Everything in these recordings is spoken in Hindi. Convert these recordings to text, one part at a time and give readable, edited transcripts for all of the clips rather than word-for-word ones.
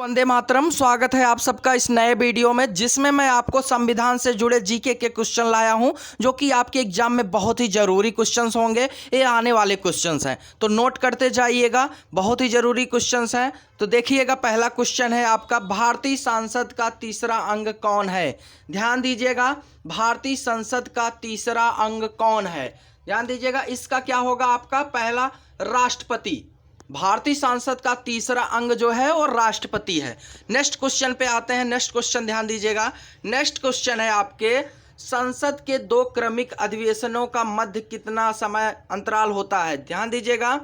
वंदे मातरम। स्वागत है आप सबका इस नए वीडियो में, जिसमें मैं आपको संविधान से जुड़े जीके के क्वेश्चन लाया हूं, जो कि आपके एग्जाम में बहुत ही जरूरी क्वेश्चंस होंगे। ये आने वाले क्वेश्चंस हैं, तो नोट करते जाइएगा, बहुत ही जरूरी क्वेश्चंस हैं। तो देखिएगा, पहला क्वेश्चन है आपका, भारतीय संसद का तीसरा अंग कौन है? ध्यान दीजिएगा, भारतीय संसद का तीसरा अंग कौन है? ध्यान दीजिएगा, इसका क्या होगा आपका? पहला, राष्ट्रपति। भारतीय संसद का तीसरा अंग जो है वो राष्ट्रपति है। नेक्स्ट क्वेश्चन पे आते हैं। नेक्स्ट क्वेश्चन ध्यान दीजिएगा, नेक्स्ट क्वेश्चन है आपके, संसद के दो क्रमिक अधिवेशनों का मध्य कितना समय अंतराल होता है? ध्यान दीजिएगा,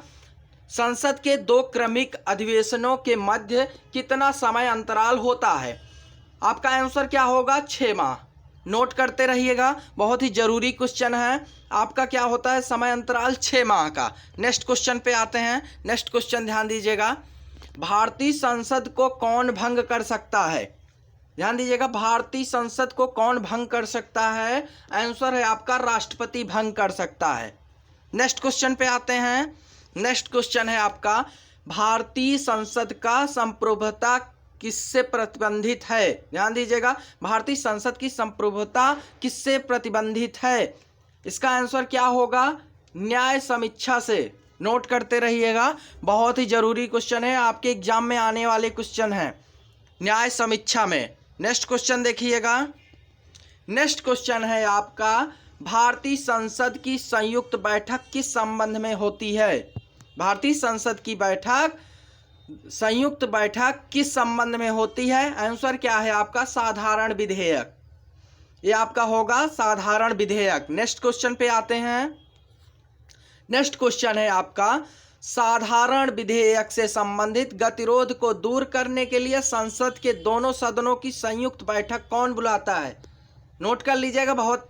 संसद के दो क्रमिक अधिवेशनों के मध्य कितना समय अंतराल होता है? आपका आंसर क्या होगा? 6 माह। नोट करते रहिएगा, बहुत ही जरूरी क्वेश्चन है। आपका क्या होता है? समय अंतराल 6 माह का। नेक्स्ट क्वेश्चन पे आते हैं। नेक्स्ट क्वेश्चन ध्यान दीजिएगा, भारतीय संसद को कौन भंग कर सकता है? ध्यान दीजिएगा, भारतीय संसद को कौन भंग कर सकता है? आंसर है आपका, राष्ट्रपति भंग कर सकता है। नेक्स्ट क्वेश्चन पे आते हैं। नेक्स्ट क्वेश्चन है आपका, भारतीय संसद का संप्रभुता किससे प्रतिबंधित है? ध्यान दीजिएगा, भारतीय संसद की संप्रभुता किससे प्रतिबंधित है? इसका आंसर क्या होगा? न्याय समीक्षा से। नोट करते रहिएगा, बहुत ही जरूरी क्वेश्चन है, आपके एग्जाम में आने वाले क्वेश्चन है, न्याय समीक्षा में। नेक्स्ट क्वेश्चन देखिएगा, नेक्स्ट क्वेश्चन है आपका, भारतीय संसद की संयुक्त बैठक किस संबंध में होती है? भारतीय संसद की संयुक्त बैठक किस संबंध में होती है? आंसर क्या है आपका? साधारण विधेयक। ये आपका होगा साधारण विधेयक। नेक्स्ट क्वेश्चन पे आते हैं। नेक्स्ट क्वेश्चन है आपका, साधारण विधेयक से संबंधित गतिरोध को दूर करने के लिए संसद के दोनों सदनों की संयुक्त बैठक कौन बुलाता है? नोट कर लीजिएगा, बहुत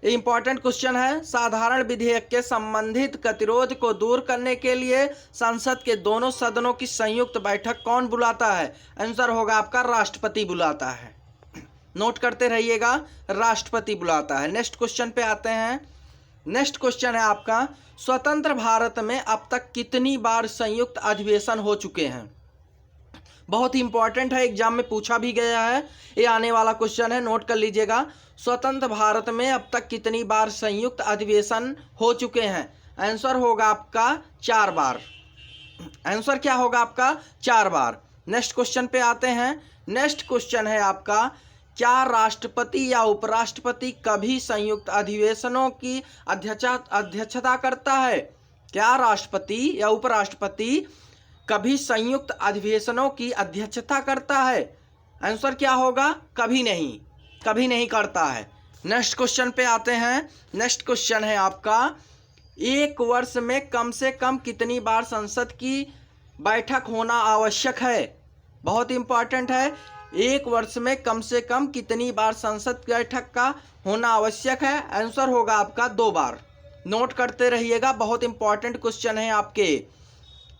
इंपॉर्टेंट क्वेश्चन है। साधारण विधेयक के संबंधित गतिरोध को दूर करने के लिए संसद के दोनों सदनों की संयुक्त बैठक कौन बुलाता है? आंसर होगा आपका, राष्ट्रपति बुलाता है। नोट करते रहिएगा, राष्ट्रपति बुलाता है। नेक्स्ट क्वेश्चन पे आते हैं। नेक्स्ट क्वेश्चन है आपका, स्वतंत्र भारत में अब तक कितनी बार संयुक्त अधिवेशन हो चुके हैं? बहुत ही इंपॉर्टेंट है, एग्जाम में पूछा भी गया है, ये आने वाला क्वेश्चन है। नोट कर लीजिएगा, स्वतंत्र भारत में अब तक कितनी बार संयुक्त अधिवेशन हो चुके हैं? आंसर होगा आपका 4 बार। आंसर क्या होगा आपका? 4 बार। नेक्स्ट क्वेश्चन पे आते हैं। नेक्स्ट क्वेश्चन है आपका, क्या राष्ट्रपति या उपराष्ट्रपति कभी संयुक्त अधिवेशनों की अध्यक्षता करता है? क्या राष्ट्रपति या उपराष्ट्रपति कभी संयुक्त अधिवेशनों की अध्यक्षता करता है? आंसर क्या होगा? कभी नहीं, कभी नहीं करता है। नेक्स्ट क्वेश्चन पे आते हैं। नेक्स्ट क्वेश्चन है आपका, एक वर्ष में कम से कम कितनी बार संसद की बैठक होना आवश्यक है? बहुत इंपॉर्टेंट है, एक वर्ष में कम से कम कितनी बार संसद की बैठक का होना आवश्यक है? आंसर होगा आपका 2 बार। नोट करते रहिएगा, बहुत इंपॉर्टेंट क्वेश्चन है आपके।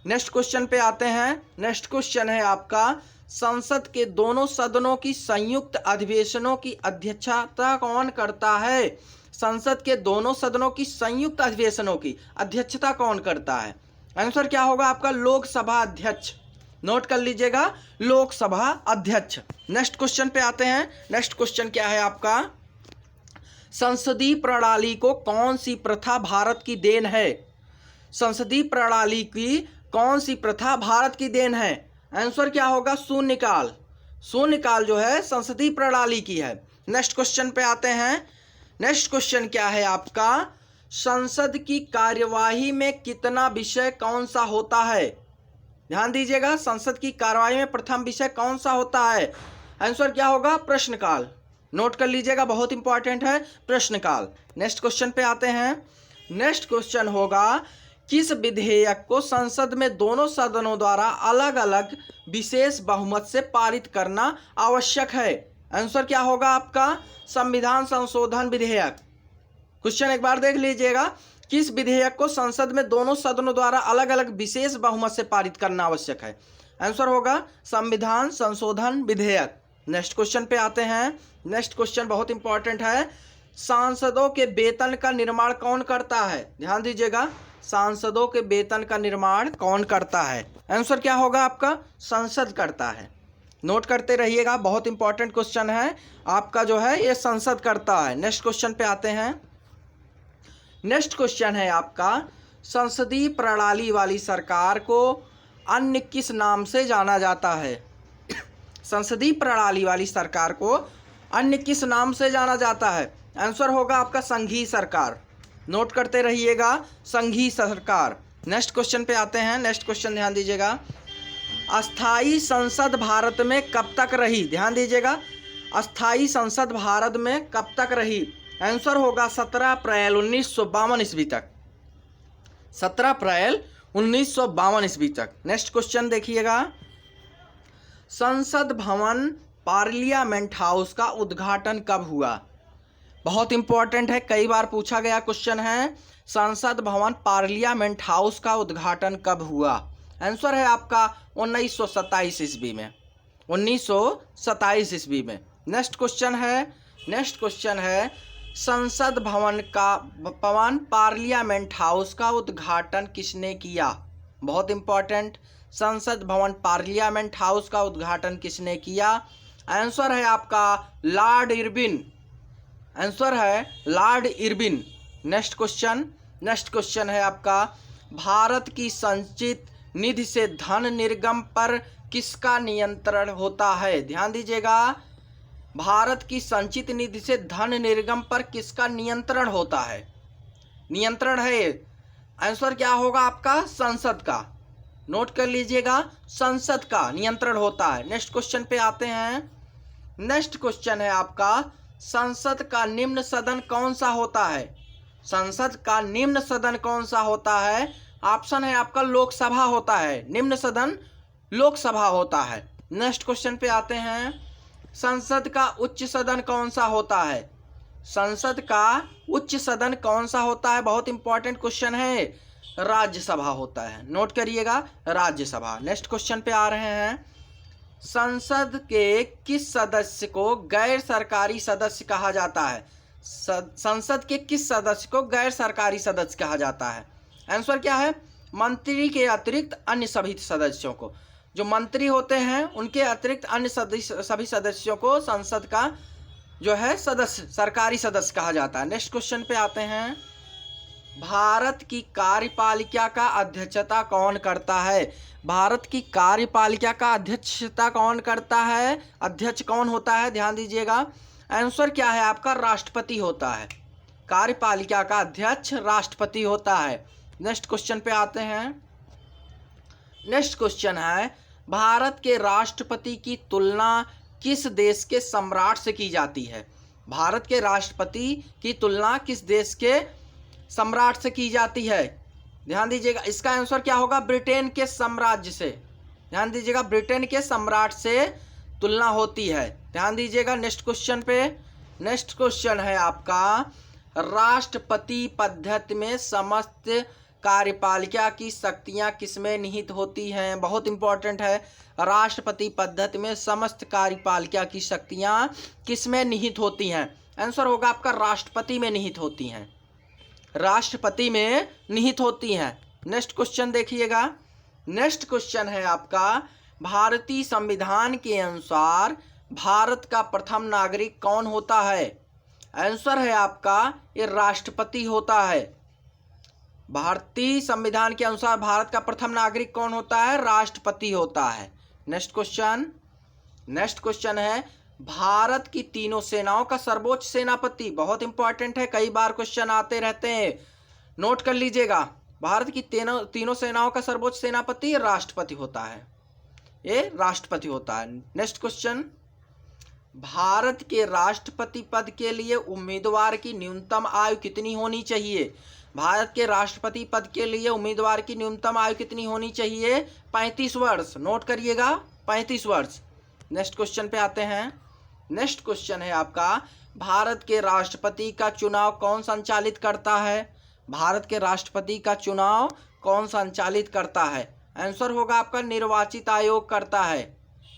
नेक्स्ट क्वेश्चन पे आते हैं। नेक्स्ट क्वेश्चन है आपका, संसद के दोनों सदनों की संयुक्त अधिवेशनों की अध्यक्षता कौन करता है? संसद के दोनों सदनों की संयुक्त अधिवेशनों की अध्यक्षता कौन करता है? आंसर क्या होगा आपका? लोकसभा अध्यक्ष। नोट कर लीजिएगा, लोकसभा अध्यक्ष। नेक्स्ट क्वेश्चन पे आते हैं। नेक्स्ट क्वेश्चन क्या है आपका, संसदीय प्रणाली को कौन सी प्रथा भारत की देन है? संसदीय प्रणाली की कौन सी प्रथा भारत की देन है? आंसर क्या होगा? शून्यकाल। शून्यकाल जो है संसदीय प्रणाली की है। नेक्स्ट क्वेश्चन पे आते हैं। नेक्स्ट क्वेश्चन क्या है आपका, संसद की कार्यवाही में कितना विषय कौन सा होता है? ध्यान दीजिएगा, संसद की कार्यवाही में प्रथम विषय कौन सा होता है? आंसर क्या होगा? प्रश्नकाल। नोट कर लीजिएगा, बहुत इंपॉर्टेंट है, प्रश्नकाल। नेक्स्ट क्वेश्चन पे आते हैं। नेक्स्ट क्वेश्चन होगा, किस विधेयक को संसद में दोनों सदनों द्वारा अलग अलग विशेष बहुमत से पारित करना आवश्यक है? आंसर क्या होगा आपका? संविधान संशोधन विधेयक। क्वेश्चन एक बार देख लीजिएगा, किस विधेयक को संसद में दोनों सदनों द्वारा अलग अलग विशेष बहुमत से पारित करना आवश्यक है? आंसर होगा संविधान संशोधन विधेयक। नेक्स्ट क्वेश्चन पे आते हैं। नेक्स्ट क्वेश्चन बहुत इंपॉर्टेंट है, सांसदों के वेतन का निर्माण कौन करता है? ध्यान दीजिएगा, सांसदों के वेतन का निर्माण कौन करता है? आंसर क्या होगा आपका? संसद करता है। नोट करते रहिएगा, बहुत इंपॉर्टेंट क्वेश्चन है आपका जो है ये संसद करता है। नेक्स्ट क्वेश्चन पे आते हैं। नेक्स्ट क्वेश्चन है आपका, संसदीय प्रणाली वाली सरकार को अन्य किस नाम से जाना जाता है? संसदीय प्रणाली वाली सरकार को अन्य किस नाम से जाना जाता है? आंसर होगा आपका संघीय सरकार। नोट करते रहिएगा, संघीय सरकार। नेक्स्ट क्वेश्चन पे आते हैं। नेक्स्ट क्वेश्चन ध्यान दीजिएगा, अस्थाई संसद भारत में कब तक रही? ध्यान दीजिएगा, अस्थाई संसद भारत में कब तक रही? आंसर होगा 17 अप्रैल 1952 ईस्वी तक। 17 अप्रैल 1952 ईस्वी तक। नेक्स्ट क्वेश्चन देखिएगा, संसद भवन पार्लियामेंट हाउस का उद्घाटन कब हुआ? बहुत इंपॉर्टेंट है, कई बार पूछा गया क्वेश्चन है, संसद भवन पार्लियामेंट हाउस का उद्घाटन कब हुआ? आंसर है आपका 1927 ईस्वी में। 1927 ईस्वी में। नेक्स्ट क्वेश्चन है, संसद भवन पार्लियामेंट हाउस का उद्घाटन किसने किया? बहुत इंपॉर्टेंट, संसद भवन पार्लियामेंट हाउस का उद्घाटन किसने किया? आंसर है आपका लॉर्ड इरविन। आंसर है लॉर्ड इरविन। नेक्स्ट क्वेश्चन है आपका, भारत की संचित निधि से धन निर्गम पर किसका नियंत्रण होता है? ध्यान दीजिएगा, भारत की संचित निधि से धन निर्गम पर किसका नियंत्रण होता है? नियंत्रण है, आंसर क्या होगा आपका? संसद का। नोट कर लीजिएगा, संसद का नियंत्रण होता है। नेक्स्ट क्वेश्चन पे आते हैं। नेक्स्ट क्वेश्चन है आपका, संसद का निम्न सदन कौन सा होता है? संसद का निम्न सदन कौन सा होता है? ऑप्शन है आपका लोकसभा होता है। निम्न सदन लोकसभा होता है। नेक्स्ट क्वेश्चन पे आते हैं, संसद का उच्च सदन कौन सा होता है? संसद का उच्च सदन कौन सा होता है? बहुत इंपॉर्टेंट क्वेश्चन है, राज्यसभा होता है। नोट करिएगा, राज्यसभा। नेक्स्ट क्वेश्चन पे आ रहे हैं, संसद के किस सदस्य को गैर सरकारी सदस्य कहा जाता है? संसद के किस सदस्य को गैर सरकारी सदस्य कहा जाता है? आंसर क्या है? मंत्री के अतिरिक्त अन्य सभी सदस्यों को। जो मंत्री होते हैं उनके अतिरिक्त अन्य सभी सदस्यों को संसद का जो है सदस्य, सरकारी सदस्य कहा जाता है। नेक्स्ट क्वेश्चन पे आते हैं, भारत की कार्यपालिका का अध्यक्षता कौन करता है? भारत की कार्यपालिका का अध्यक्षता कौन करता है? अध्यक्ष कौन होता है? ध्यान दीजिएगा, आंसर क्या है आपका? राष्ट्रपति होता है। कार्यपालिका का अध्यक्ष राष्ट्रपति होता है। नेक्स्ट क्वेश्चन पे आते हैं। नेक्स्ट क्वेश्चन है, भारत के राष्ट्रपति की तुलना किस देश के सम्राट से की जाती है? भारत के राष्ट्रपति की तुलना किस देश के सम्राट से की जाती है? ध्यान दीजिएगा, इसका आंसर क्या होगा? ब्रिटेन के साम्राज्य से। ध्यान दीजिएगा, ब्रिटेन के सम्राट से तुलना होती है। ध्यान दीजिएगा। नेक्स्ट क्वेश्चन पे, नेक्स्ट क्वेश्चन है आपका, राष्ट्रपति पद्धति में समस्त कार्यपालिका की शक्तियां किसमें निहित होती हैं? बहुत इंपॉर्टेंट है, राष्ट्रपति पद्धति में समस्त कार्यपालिका की शक्तियां किसमें निहित होती हैं? आंसर होगा आपका राष्ट्रपति में निहित होती हैं। राष्ट्रपति में निहित होती हैं। नेक्स्ट क्वेश्चन देखिएगा। नेक्स्ट क्वेश्चन है आपका, भारतीय संविधान के अनुसार भारत का प्रथम नागरिक कौन होता है? आंसर है आपका ये राष्ट्रपति होता है। भारतीय संविधान के अनुसार भारत का प्रथम नागरिक कौन होता है? राष्ट्रपति होता है। नेक्स्ट क्वेश्चन है, भारत की तीनों सेनाओं का सर्वोच्च सेनापति। बहुत इंपॉर्टेंट है, कई बार क्वेश्चन आते रहते हैं, नोट कर लीजिएगा। भारत की तीनों सेनाओं का सर्वोच्च सेनापति राष्ट्रपति होता है, ये राष्ट्रपति होता है। नेक्स्ट क्वेश्चन, भारत के राष्ट्रपति पद के लिए उम्मीदवार की न्यूनतम आयु कितनी होनी चाहिए? भारत के राष्ट्रपति पद के लिए उम्मीदवार की न्यूनतम आयु कितनी होनी चाहिए? 35 वर्ष। नोट करिएगा, 35 वर्ष। नेक्स्ट क्वेश्चन पे आते हैं। नेक्स्ट क्वेश्चन है आपका, भारत के राष्ट्रपति का चुनाव कौन संचालित करता है? भारत के राष्ट्रपति का चुनाव कौन संचालित करता है? आंसर होगा आपका निर्वाचित आयोग करता है।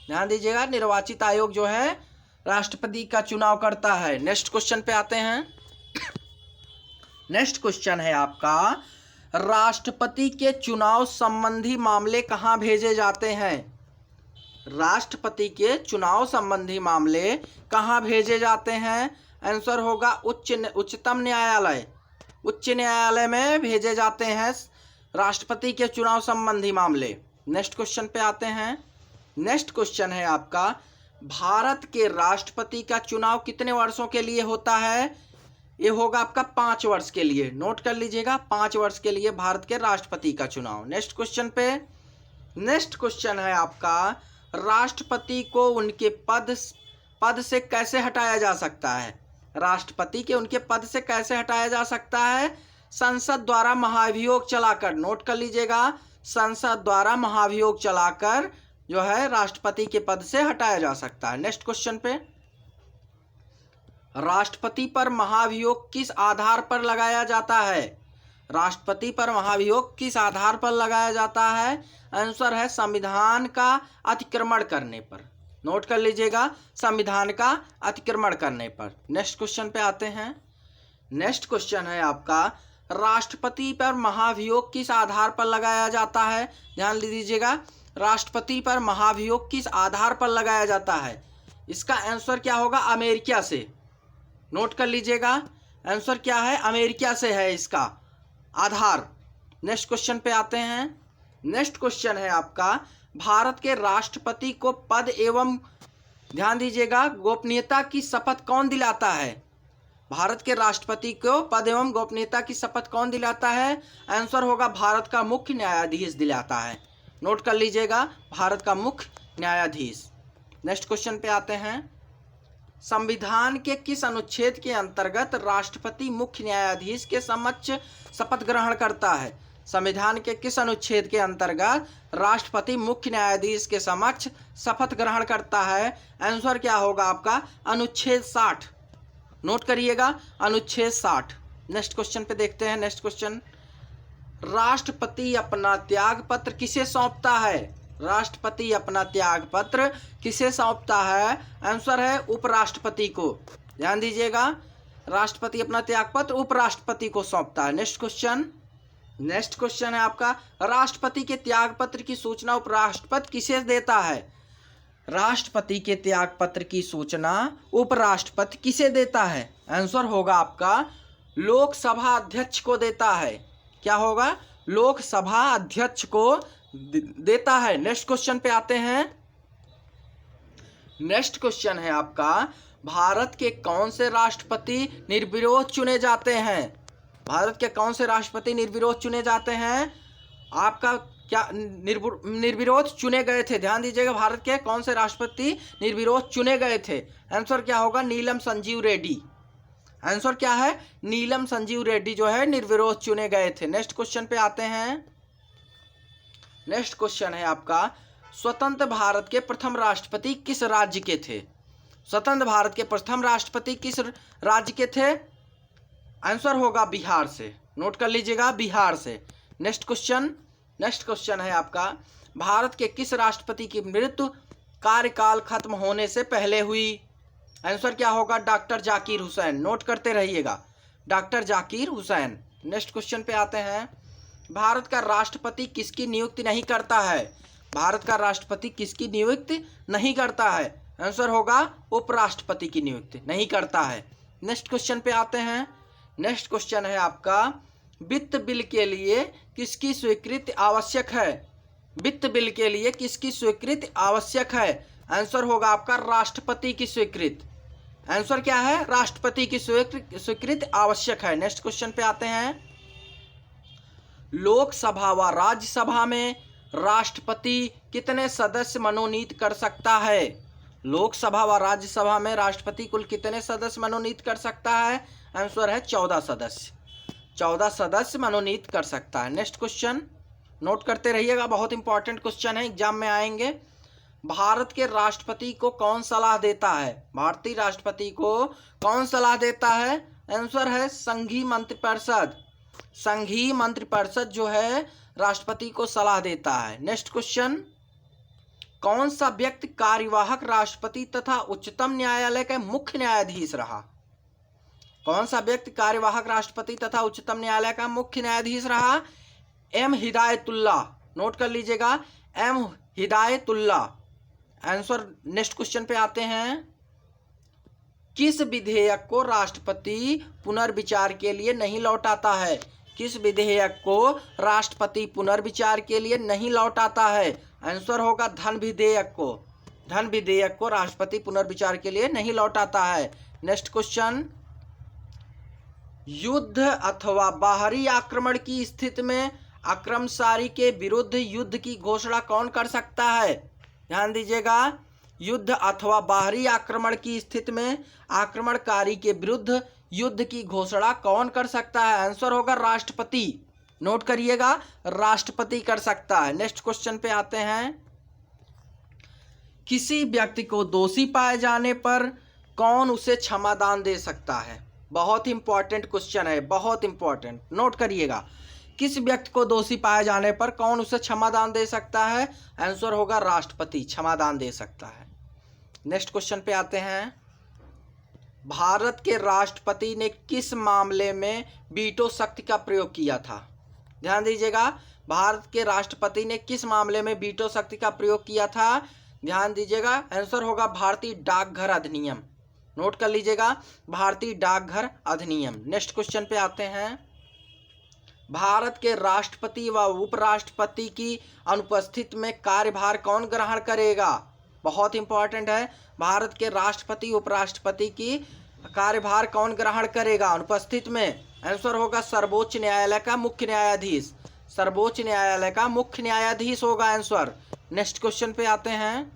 ध्यान दीजिएगा, निर्वाचित आयोग जो है राष्ट्रपति का चुनाव करता है। नेक्स्ट क्वेश्चन पे आते हैं। नेक्स्ट क्वेश्चन है आपका, राष्ट्रपति के चुनाव संबंधी मामले कहाँ भेजे जाते हैं? राष्ट्रपति के चुनाव संबंधी मामले कहाँ भेजे जाते हैं? आंसर होगा उच्चतम न्यायालय। उच्च न्यायालय में भेजे जाते हैं राष्ट्रपति के चुनाव संबंधी मामले। नेक्स्ट क्वेश्चन पे आते हैं। नेक्स्ट क्वेश्चन है आपका, भारत के राष्ट्रपति का चुनाव कितने वर्षों के लिए होता है? ये होगा आपका 5 वर्ष के लिए। नोट कर लीजिएगा, 5 वर्ष के लिए भारत के राष्ट्रपति का चुनाव। नेक्स्ट क्वेश्चन पे, नेक्स्ट क्वेश्चन है आपका, राष्ट्रपति को उनके पद से कैसे हटाया जा सकता है? राष्ट्रपति के उनके पद से कैसे हटाया जा सकता है? संसद द्वारा महाभियोग चलाकर। नोट कर लीजिएगा, संसद द्वारा महाभियोग चलाकर जो है राष्ट्रपति के पद से हटाया जा सकता है। नेक्स्ट क्वेश्चन पे, राष्ट्रपति पर महाभियोग किस आधार पर लगाया जाता है? राष्ट्रपति पर महाभियोग किस आधार पर लगाया जाता है? आंसर है संविधान का अतिक्रमण करने पर। नोट कर लीजिएगा, संविधान का अतिक्रमण करने पर। नेक्स्ट क्वेश्चन पे आते हैं। नेक्स्ट क्वेश्चन है आपका, राष्ट्रपति पर महाभियोग किस आधार पर लगाया जाता है? ध्यान दीजिएगा, राष्ट्रपति पर महाभियोग किस आधार पर लगाया जाता है? इसका आंसर क्या होगा? अमेरिका से। नोट कर लीजिएगा, आंसर क्या है? अमेरिका से है इसका आधार। नेक्स्ट क्वेश्चन पे आते हैं। नेक्स्ट क्वेश्चन है आपका, भारत के राष्ट्रपति को पद एवं, ध्यान दीजिएगा, गोपनीयता की शपथ कौन दिलाता है? भारत के राष्ट्रपति को पद एवं गोपनीयता की शपथ कौन दिलाता है? आंसर होगा भारत का मुख्य न्यायाधीश दिलाता है। नोट कर लीजिएगा, भारत का मुख्य न्यायाधीश। नेक्स्ट क्वेश्चन पे आते हैं। संविधान के किस अनुच्छेद के अंतर्गत राष्ट्रपति मुख्य न्यायाधीश के समक्ष शपथ ग्रहण करता है? संविधान के किस अनुच्छेद के अंतर्गत राष्ट्रपति मुख्य न्यायाधीश के समक्ष शपथ ग्रहण करता है? आंसर क्या होगा आपका? अनुच्छेद 60। नोट करिएगा, अनुच्छेद 60। नेक्स्ट क्वेश्चन पे देखते हैं। नेक्स्ट क्वेश्चन, राष्ट्रपति अपना त्याग पत्र किसे सौंपता है? राष्ट्रपति अपना त्याग पत्र किसे सौंपता है? आंसर है उपराष्ट्रपति को। ध्यान दीजिएगा, राष्ट्रपति अपना त्याग पत्र उपराष्ट्रपति को सौंपता है। नेक्स्ट क्वेश्चन, नेक्स्ट क्वेश्चन है आपका, राष्ट्रपति के त्याग पत्र की सूचना उपराष्ट्रपति किसे देता है? राष्ट्रपति के त्याग पत्र की सूचना उपराष्ट्रपति किसे देता है? आंसर होगा आपका लोकसभा अध्यक्ष को देता है। क्या होगा? लोकसभा अध्यक्ष को देता है। नेक्स्ट क्वेश्चन पे आते हैं। नेक्स्ट क्वेश्चन है आपका, भारत के कौन से राष्ट्रपति निर्विरोध चुने जाते हैं? भारत के कौन से राष्ट्रपति निर्विरोध चुने जाते हैं? आपका क्या निर्विरोध चुने गए थे? ध्यान दीजिएगा, भारत के कौन से राष्ट्रपति निर्विरोध चुने गए थे? आंसर क्या होगा? नीलम संजीव रेड्डी। आंसर क्या है? नीलम संजीव रेड्डी जो है निर्विरोध चुने गए थे। नेक्स्ट क्वेश्चन पे आते हैं। नेक्स्ट क्वेश्चन है आपका, स्वतंत्र भारत के प्रथम राष्ट्रपति किस राज्य के थे? स्वतंत्र भारत के प्रथम राष्ट्रपति किस राज्य के थे? आंसर होगा बिहार से। नोट कर लीजिएगा, बिहार से। नेक्स्ट क्वेश्चन, नेक्स्ट क्वेश्चन है आपका, भारत के किस राष्ट्रपति की मृत्यु कार्यकाल खत्म होने से पहले हुई? आंसर क्या होगा? डॉक्टर जाकिर हुसैन। नोट करते रहिएगा, doctor Zakir Hussain. Next question पे आते हैं। भारत का राष्ट्रपति किसकी नियुक्ति नहीं करता है? भारत का राष्ट्रपति किसकी नियुक्ति नहीं करता है? आंसर होगा उपराष्ट्रपति की नियुक्ति नहीं करता है। नेक्स्ट क्वेश्चन पे आते हैं। नेक्स्ट क्वेश्चन है आपका, वित्त बिल के लिए किसकी स्वीकृति आवश्यक है? वित्त बिल के लिए किसकी स्वीकृति आवश्यक है? आंसर होगा आपका राष्ट्रपति की स्वीकृति। आंसर क्या है? राष्ट्रपति की स्वीकृति आवश्यक है। नेक्स्ट क्वेश्चन पे आते हैं। लोकसभा व राज्यसभा में राष्ट्रपति कितने सदस्य मनोनीत कर सकता है? लोकसभा व राज्यसभा में राष्ट्रपति कुल कितने सदस्य मनोनीत कर सकता है? आंसर है 14 सदस्य। 14 सदस्य मनोनीत कर सकता है। नेक्स्ट क्वेश्चन, नोट करते रहिएगा, बहुत इंपॉर्टेंट क्वेश्चन है, एग्जाम में आएंगे। भारत के राष्ट्रपति को कौन सलाह देता है? भारतीय राष्ट्रपति को कौन सलाह देता है? आंसर है संघीय मंत्रिपरिषद। संघीय मंत्रिपरिषद जो है राष्ट्रपति को सलाह देता है। नेक्स्ट क्वेश्चन, कौन सा व्यक्ति कार्यवाहक राष्ट्रपति तथा उच्चतम न्यायालय का मुख्य न्यायाधीश रहा? कौन सा व्यक्ति कार्यवाहक राष्ट्रपति तथा उच्चतम न्यायालय का मुख्य न्यायाधीश रहा? एम हिदायतुल्लाह। नोट कर लीजिएगा, M Hidayatullah. Answer next question पे आते हैं। किस विधेयक को राष्ट्रपति पुनर्विचार के लिए नहीं लौटाता है? किस विधेयक को राष्ट्रपति पुनर्विचार के लिए नहीं लौटाता है? आंसर होगा धन विधेयक को। धन विधेयक को राष्ट्रपति पुनर्विचार के लिए नहीं लौटाता है। नेक्स्ट क्वेश्चन, युद्ध अथवा बाहरी आक्रमण की स्थिति में आक्रमणकारी के विरुद्ध युद्ध की घोषणा कौन कर सकता है? ध्यान दीजिएगा, युद्ध अथवा बाहरी आक्रमण की स्थिति में आक्रमणकारी के विरुद्ध युद्ध की घोषणा कौन कर सकता है? आंसर होगा राष्ट्रपति। नोट करिएगा, राष्ट्रपति कर सकता है। नेक्स्ट क्वेश्चन पे आते हैं। किसी व्यक्ति को दोषी पाए जाने पर कौन उसे क्षमादान दे सकता है? बहुत इंपॉर्टेंट क्वेश्चन है, बहुत इंपॉर्टेंट, नोट करिएगा। किस व्यक्ति को दोषी पाए जाने पर कौन उसे क्षमादान दे सकता है? आंसर होगा राष्ट्रपति क्षमादान दे सकता है। नेक्स्ट क्वेश्चन पे आते हैं। भारत के राष्ट्रपति ने किस मामले में वीटो शक्ति का प्रयोग किया था? ध्यान दीजिएगा, भारत के राष्ट्रपति ने किस मामले में वीटो शक्ति का प्रयोग किया था? ध्यान दीजिएगा, आंसर होगा भारतीय डाकघर अधिनियम। नोट कर लीजिएगा, भारतीय डाकघर अधिनियम। नेक्स्ट क्वेश्चन पे आते हैं। भारत के राष्ट्रपति व उपराष्ट्रपति की अनुपस्थिति में कार्यभार कौन ग्रहण करेगा? बहुत इंपॉर्टेंट है। भारत के राष्ट्रपति उपराष्ट्रपति की कार्यभार कौन ग्रहण करेगा अनुपस्थित में? आंसर होगा सर्वोच्च न्यायालय का मुख्य न्यायाधीश। सर्वोच्च न्यायालय का मुख्य न्यायाधीश होगा आंसर। नेक्स्ट क्वेश्चन पे आते हैं।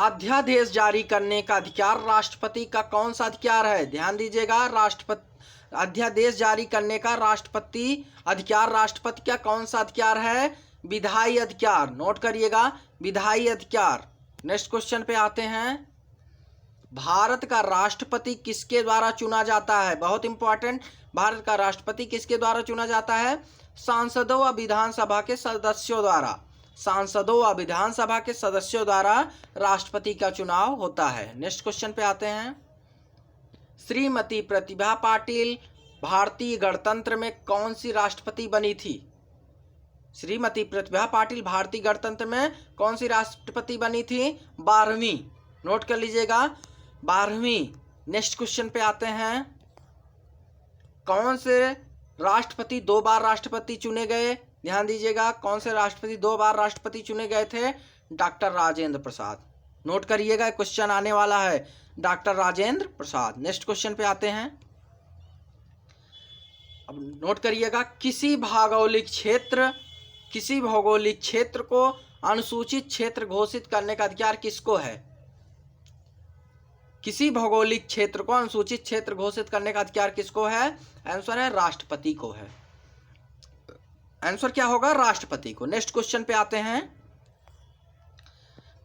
अध्यादेश जारी करने का अधिकार राष्ट्रपति का कौन सा अधिकार है? ध्यान दीजिएगा, राष्ट्रपति अध्यादेश जारी करने का राष्ट्रपति अधिकार राष्ट्रपति का कौन सा अधिकार है? विधायी अधिकार। नोट करिएगा, विधायी अधिकार। नेक्स्ट क्वेश्चन पे आते हैं। भारत का राष्ट्रपति किसके द्वारा चुना जाता है? बहुत इंपॉर्टेंट, भारत का राष्ट्रपति किसके द्वारा चुना जाता है? सांसदों व विधानसभा के सदस्यों द्वारा। सांसदों व विधानसभा के सदस्यों द्वारा राष्ट्रपति का चुनाव होता है। नेक्स्ट क्वेश्चन पे आते हैं। श्रीमती प्रतिभा पाटिल भारतीय गणतंत्र में कौन सी राष्ट्रपति बनी थी? श्रीमती प्रतिभा पाटिल भारतीय गणतंत्र में कौन सी राष्ट्रपति बनी थी? 12वीं। नोट कर लीजिएगा, 12वीं। नेक्स्ट क्वेश्चन पे आते हैं। कौन से राष्ट्रपति 2 बार राष्ट्रपति चुने गए? ध्यान दीजिएगा, कौन से राष्ट्रपति 2 बार राष्ट्रपति चुने गए थे? डॉक्टर राजेंद्र प्रसाद। नोट करिएगा, क्वेश्चन आने वाला है, doctor Rajendra Prasad. Next question पे आते हैं। अब नोट करिएगा, किसी भौगोलिक क्षेत्र को अनुसूचित क्षेत्र घोषित करने का अधिकार किसको है? किसी भौगोलिक क्षेत्र को अनुसूचित क्षेत्र घोषित करने का अधिकार किसको है? आंसर है राष्ट्रपति को है। आंसर क्या होगा? राष्ट्रपति को। नेक्स्ट क्वेश्चन पे आते हैं।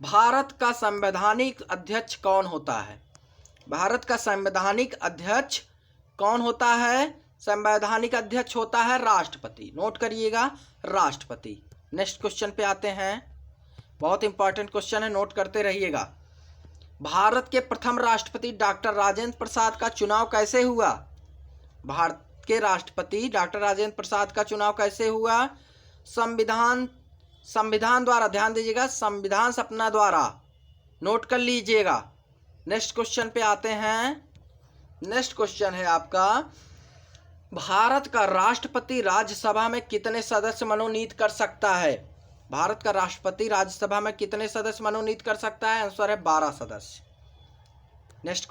भारत का संवैधानिक अध्यक्ष कौन होता है? भारत का संवैधानिक अध्यक्ष कौन होता है? संवैधानिक अध्यक्ष होता है राष्ट्रपति। नोट करिएगा, राष्ट्रपति। नेक्स्ट क्वेश्चन पे आते हैं। बहुत इंपॉर्टेंट क्वेश्चन है, नोट करते रहिएगा। भारत के प्रथम राष्ट्रपति डॉक्टर राजेंद्र प्रसाद का चुनाव कैसे हुआ? भारत के राष्ट्रपति डॉक्टर राजेंद्र प्रसाद का चुनाव कैसे हुआ? संविधान द्वारा। ध्यान दीजिएगा, संविधान सपना द्वारा। नोट कर लीजिएगा। नेक्स्ट क्वेश्चन पे आते हैं। नेक्स्ट क्वेश्चन है आपका, भारत का राष्ट्रपति राज्यसभा में कितने सदस्य मनोनीत कर सकता है? भारत का राष्ट्रपति राज्यसभा में कितने सदस्य मनोनीत कर सकता है? आंसर है 12 सदस्य। नेक्स्ट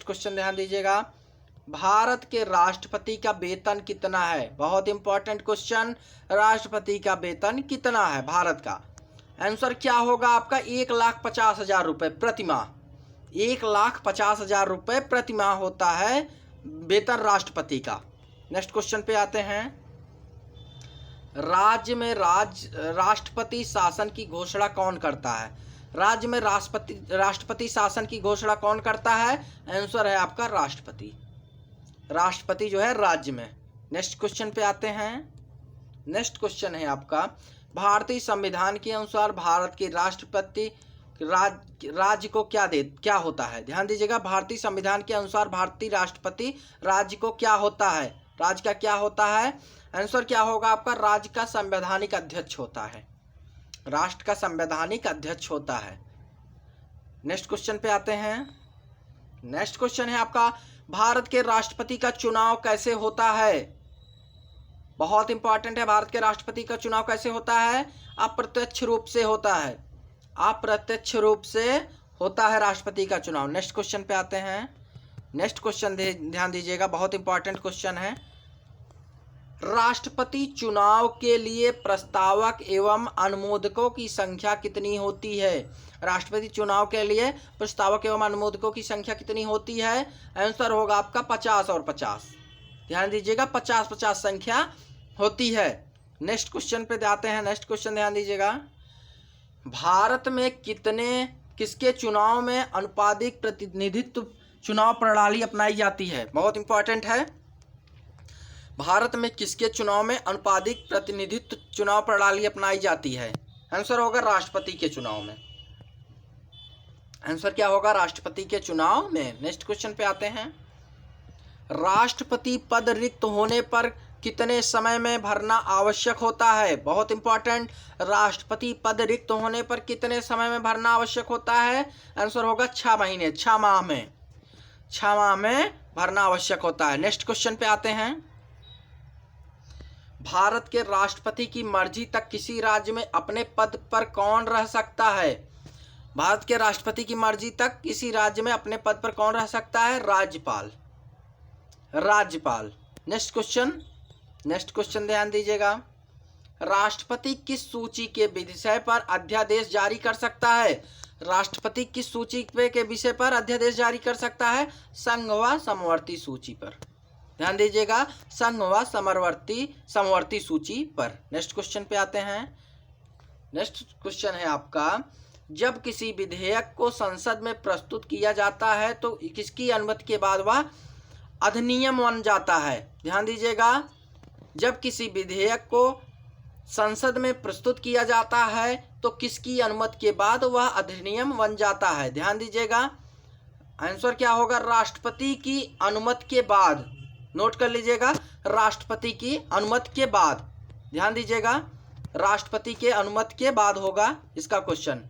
क्वेश्चन ध्यान दीजिएगा, भारत के राष्ट्रपति का वेतन कितना है? बहुत इंपॉर्टेंट क्वेश्चन, राष्ट्रपति का वेतन कितना है भारत का? आंसर क्या होगा आपका? 1,50,000 रुपये प्रतिमाह। 1,50,000 रुपये प्रतिमाह होता है वेतन राष्ट्रपति का। नेक्स्ट क्वेश्चन पे आते हैं। राज्य में राष्ट्रपति शासन की घोषणा कौन करता है? राज्य में राष्ट्रपति शासन की घोषणा कौन करता है? आंसर है आपका राष्ट्रपति। राष्ट्रपति जो है राज्य में। नेक्स्ट क्वेश्चन पे आते हैं। नेक्स्ट क्वेश्चन है आपका, भारतीय संविधान के अनुसार भारत के राष्ट्रपति राज्य को क्या होता है? ध्यान दीजिएगा, भारतीय संविधान के अनुसार भारतीय राष्ट्रपति राज्य को क्या होता है? राज्य का क्या होता है? आंसर क्या होगा आपका? राज्य का संवैधानिक अध्यक्ष होता है। राष्ट्र का संवैधानिक अध्यक्ष होता है। नेक्स्ट क्वेश्चन पे आते हैं। नेक्स्ट क्वेश्चन है आपका, भारत के राष्ट्रपति का चुनाव कैसे होता है? बहुत इंपॉर्टेंट है। भारत के राष्ट्रपति का चुनाव कैसे होता है? अप्रत्यक्ष रूप से होता है। अप्रत्यक्ष रूप से होता है राष्ट्रपति का चुनाव। नेक्स्ट क्वेश्चन पे आते हैं। नेक्स्ट क्वेश्चन ध्यान दीजिएगा, बहुत इंपॉर्टेंट क्वेश्चन है। राष्ट्रपति चुनाव के लिए प्रस्तावक एवं अनुमोदकों की संख्या कितनी होती है? राष्ट्रपति चुनाव के लिए प्रस्तावक एवं अनुमोदकों की संख्या कितनी होती है? आंसर होगा आपका 50 और 50। ध्यान दीजिएगा, 50-50 संख्या होती है। नेक्स्ट क्वेश्चन पे आते हैं। नेक्स्ट क्वेश्चन ध्यान दीजिएगा, भारत में किसके चुनाव में अनुपातिक प्रतिनिधित्व चुनाव प्रणाली अपनाई जाती है? बहुत इंपॉर्टेंट है। भारत में किसके चुनाव में अनुपातिक प्रतिनिधित्व चुनाव प्रणाली अपनाई जाती है? आंसर होगा राष्ट्रपति के चुनाव में। आंसर क्या होगा? राष्ट्रपति के चुनाव में। नेक्स्ट क्वेश्चन पे आते हैं। राष्ट्रपति पद रिक्त होने पर कितने समय में भरना आवश्यक होता है? बहुत इंपॉर्टेंट। राष्ट्रपति पद रिक्त होने पर कितने समय में भरना आवश्यक होता है? आंसर होगा 6 महीने, 6 माह में। 6 माह में भरना आवश्यक होता है। नेक्स्ट क्वेश्चन पे आते हैं। भारत के राष्ट्रपति की मर्जी तक किसी राज्य में अपने पद पर कौन रह सकता है? भारत के राष्ट्रपति की मर्जी तक किसी राज्य में अपने पद पर कौन रह सकता है? राज्यपाल। राज्यपाल। नेक्स्ट क्वेश्चन ध्यान दीजिएगा, राष्ट्रपति किस सूची के विषय पर अध्यादेश जारी कर सकता है? राष्ट्रपति किस सूची के विषय पर अध्यादेश जारी कर सकता है? संघ व समवर्ती सूची पर। ध्यान दीजिएगा, संघ व समवर्ती सूची पर। नेक्स्ट क्वेश्चन पे आते हैं। नेक्स्ट क्वेश्चन है आपका, जब किसी विधेयक को संसद में प्रस्तुत किया जाता है तो किसकी अनुमति के बाद वह अधिनियम बन जाता है? ध्यान दीजिएगा, जब किसी विधेयक को संसद में प्रस्तुत किया जाता है तो किसकी अनुमति के बाद वह अधिनियम बन जाता है? ध्यान दीजिएगा, आंसर क्या होगा? राष्ट्रपति की अनुमति के बाद। नोट कर लीजिएगा, राष्ट्रपति की अनुमति के बाद। ध्यान दीजिएगा, राष्ट्रपति के अनुमति के बाद होगा इसका क्वेश्चन।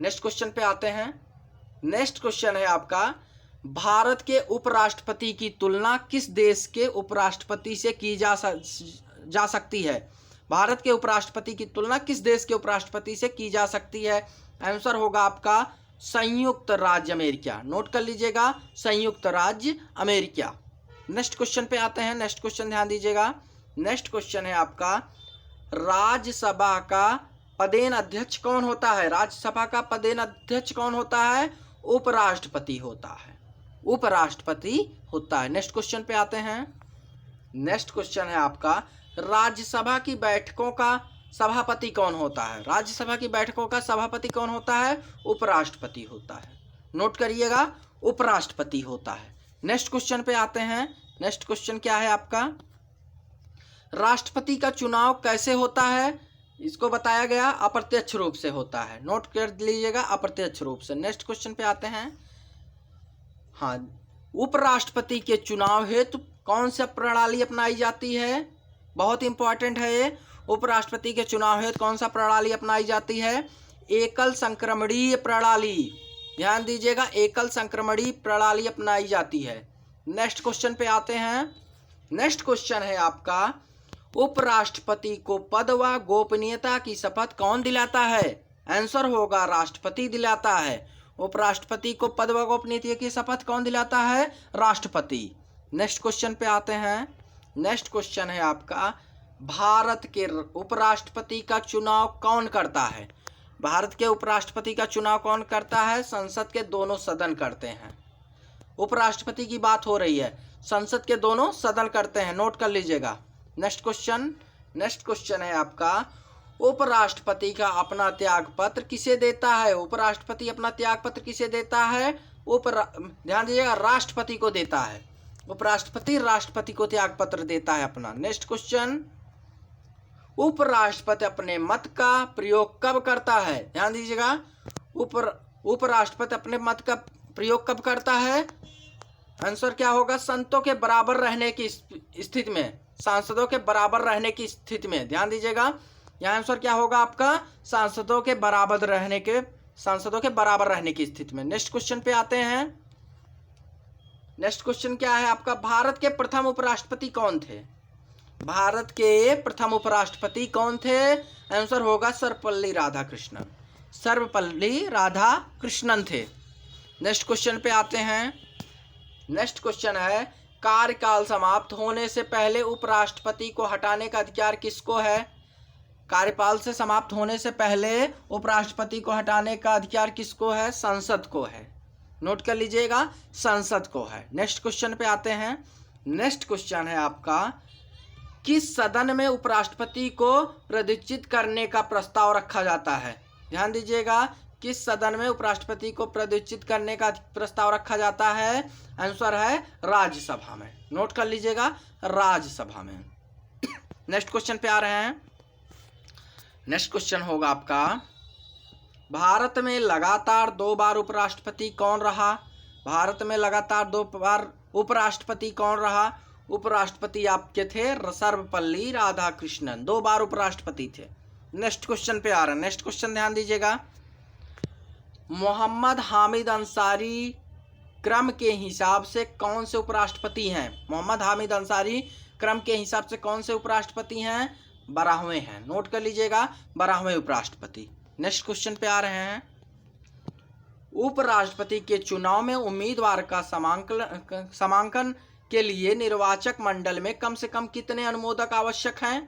नेक्स्ट क्वेश्चन पे आते हैं। नेक्स्ट क्वेश्चन है आपका, भारत के उपराष्ट्रपति की तुलना किस देश के उपराष्ट्रपति से की जा सकती है? भारत के उपराष्ट्रपति की तुलना किस देश के उपराष्ट्रपति से की जा सकती है? आंसर होगा आपका संयुक्त राज्य अमेरिका। नोट कर लीजिएगा, संयुक्त राज्य अमेरिका। नेक्स्ट क्वेश्चन पे आते हैं। नेक्स्ट क्वेश्चन ध्यान दीजिएगा। नेक्स्ट क्वेश्चन है आपका, राज्यसभा का पदेन अध्यक्ष कौन होता है? राज्यसभा का पदेन अध्यक्ष कौन होता है? उपराष्ट्रपति होता है। उपराष्ट्रपति होता है। नेक्स्ट क्वेश्चन पे आते हैं। नेक्स्ट क्वेश्चन है आपका, राज्यसभा की बैठकों का सभापति कौन होता है? राज्यसभा की बैठकों का सभापति कौन होता है? उपराष्ट्रपति होता है। नोट करिएगा, उपराष्ट्रपति होता है। नेक्स्ट क्वेश्चन पे आते हैं। नेक्स्ट क्वेश्चन क्या है आपका, राष्ट्रपति का चुनाव कैसे होता है? इसको बताया गया अप्रत्यक्ष रूप से होता है। नोट कर लीजिएगा, अप्रत्यक्ष रूप से। नेक्स्ट क्वेश्चन पे आते हैं। हाँ, उपराष्ट्रपति के चुनाव हेतु कौन सी प्रणाली अपनाई जाती है? बहुत इंपॉर्टेंट है ये। उपराष्ट्रपति के चुनाव हेतु कौन सा प्रणाली अपनाई जाती है? एकल संक्रमणीय प्रणाली। ध्यान दीजिएगा, एकल संक्रमणीय प्रणाली अपनाई जाती है। नेक्स्ट क्वेश्चन पे आते हैं। नेक्स्ट क्वेश्चन है आपका, उपराष्ट्रपति को पद व गोपनीयता की शपथ कौन दिलाता है? आंसर होगा राष्ट्रपति दिलाता है। उपराष्ट्रपति को पद व गोपनीयता की शपथ कौन दिलाता है? राष्ट्रपति। नेक्स्ट क्वेश्चन पे आते हैं। नेक्स्ट क्वेश्चन है आपका, भारत के उपराष्ट्रपति का चुनाव कौन करता है? भारत के उपराष्ट्रपति का चुनाव कौन करता है? संसद के दोनों सदन करते हैं। उपराष्ट्रपति की बात हो रही है, संसद के दोनों सदन करते हैं। नोट कर लीजिएगा। नेक्स्ट क्वेश्चन है आपका, उपराष्ट्रपति का अपना त्याग पत्र किसे देता है? उपराष्ट्रपति अपना त्याग पत्र किसे देता है? ध्यान दीजिएगा, राष्ट्रपति को देता है। उपराष्ट्रपति राष्ट्रपति को त्याग पत्र देता है अपना। नेक्स्ट क्वेश्चन, उपराष्ट्रपति अपने मत का प्रयोग कब करता है? ध्यान दीजिएगा, उपराष्ट्रपति अपने मत का प्रयोग कब करता है? आंसर क्या होगा? संतों के बराबर रहने की स्थिति में, सांसदों के बराबर रहने की स्थिति में। ध्यान दीजिएगा, यहाँ आंसर क्या होगा आपका, सांसदों के बराबर रहने की स्थिति में। नेक्स्ट क्वेश्चन पे आते हैं। नेक्स्ट क्वेश्चन क्या है आपका, भारत के प्रथम उपराष्ट्रपति कौन थे? भारत के प्रथम उपराष्ट्रपति कौन थे? आंसर होगा सर्वपल्ली राधाकृष्णन। सर्वपल्ली राधाकृष्णन थे। नेक्स्ट क्वेश्चन पे आते हैं। नेक्स्ट क्वेश्चन है, कार्यकाल समाप्त होने से पहले उपराष्ट्रपति को हटाने का अधिकार किसको है? कार्यकाल से समाप्त होने से पहले उपराष्ट्रपति को हटाने का अधिकार किसको है? संसद को है। नोट कर लीजिएगा, संसद को है। नेक्स्ट क्वेश्चन पे आते हैं। नेक्स्ट क्वेश्चन है आपका, किस सदन में उपराष्ट्रपति को पदच्युत करने का प्रस्ताव रखा जाता है? ध्यान दीजिएगा, किस सदन में उपराष्ट्रपति को पदच्युत करने का प्रस्ताव रखा जाता है? आंसर है राज्यसभा में। नोट कर लीजिएगा, राज्यसभा में। नेक्स्ट क्वेश्चन पे आ रहे हैं। नेक्स्ट क्वेश्चन होगा आपका, भारत में लगातार 2 बार उपराष्ट्रपति कौन रहा? भारत में लगातार 2 बार उपराष्ट्रपति कौन रहा? उपराष्ट्रपति आपके थे सर्वपल्ली राधाकृष्णन, 2 बार उपराष्ट्रपति थे। नेक्स्ट क्वेश्चन पे आ रहा है। नेक्स्ट क्वेश्चन ध्यान दीजिएगा, मोहम्मद हामिद अंसारी क्रम के हिसाब से कौन से उपराष्ट्रपति हैं? मोहम्मद हामिद अंसारी क्रम के हिसाब से कौन से उपराष्ट्रपति हैं? 12वें हैं। नोट कर लीजिएगा, 12वें उपराष्ट्रपति। नेक्स्ट क्वेश्चन पे आ रहे हैं। उपराष्ट्रपति के चुनाव में उम्मीदवार का समांकन के लिए निर्वाचक मंडल में कम से कम कितने अनुमोदक आवश्यक हैं?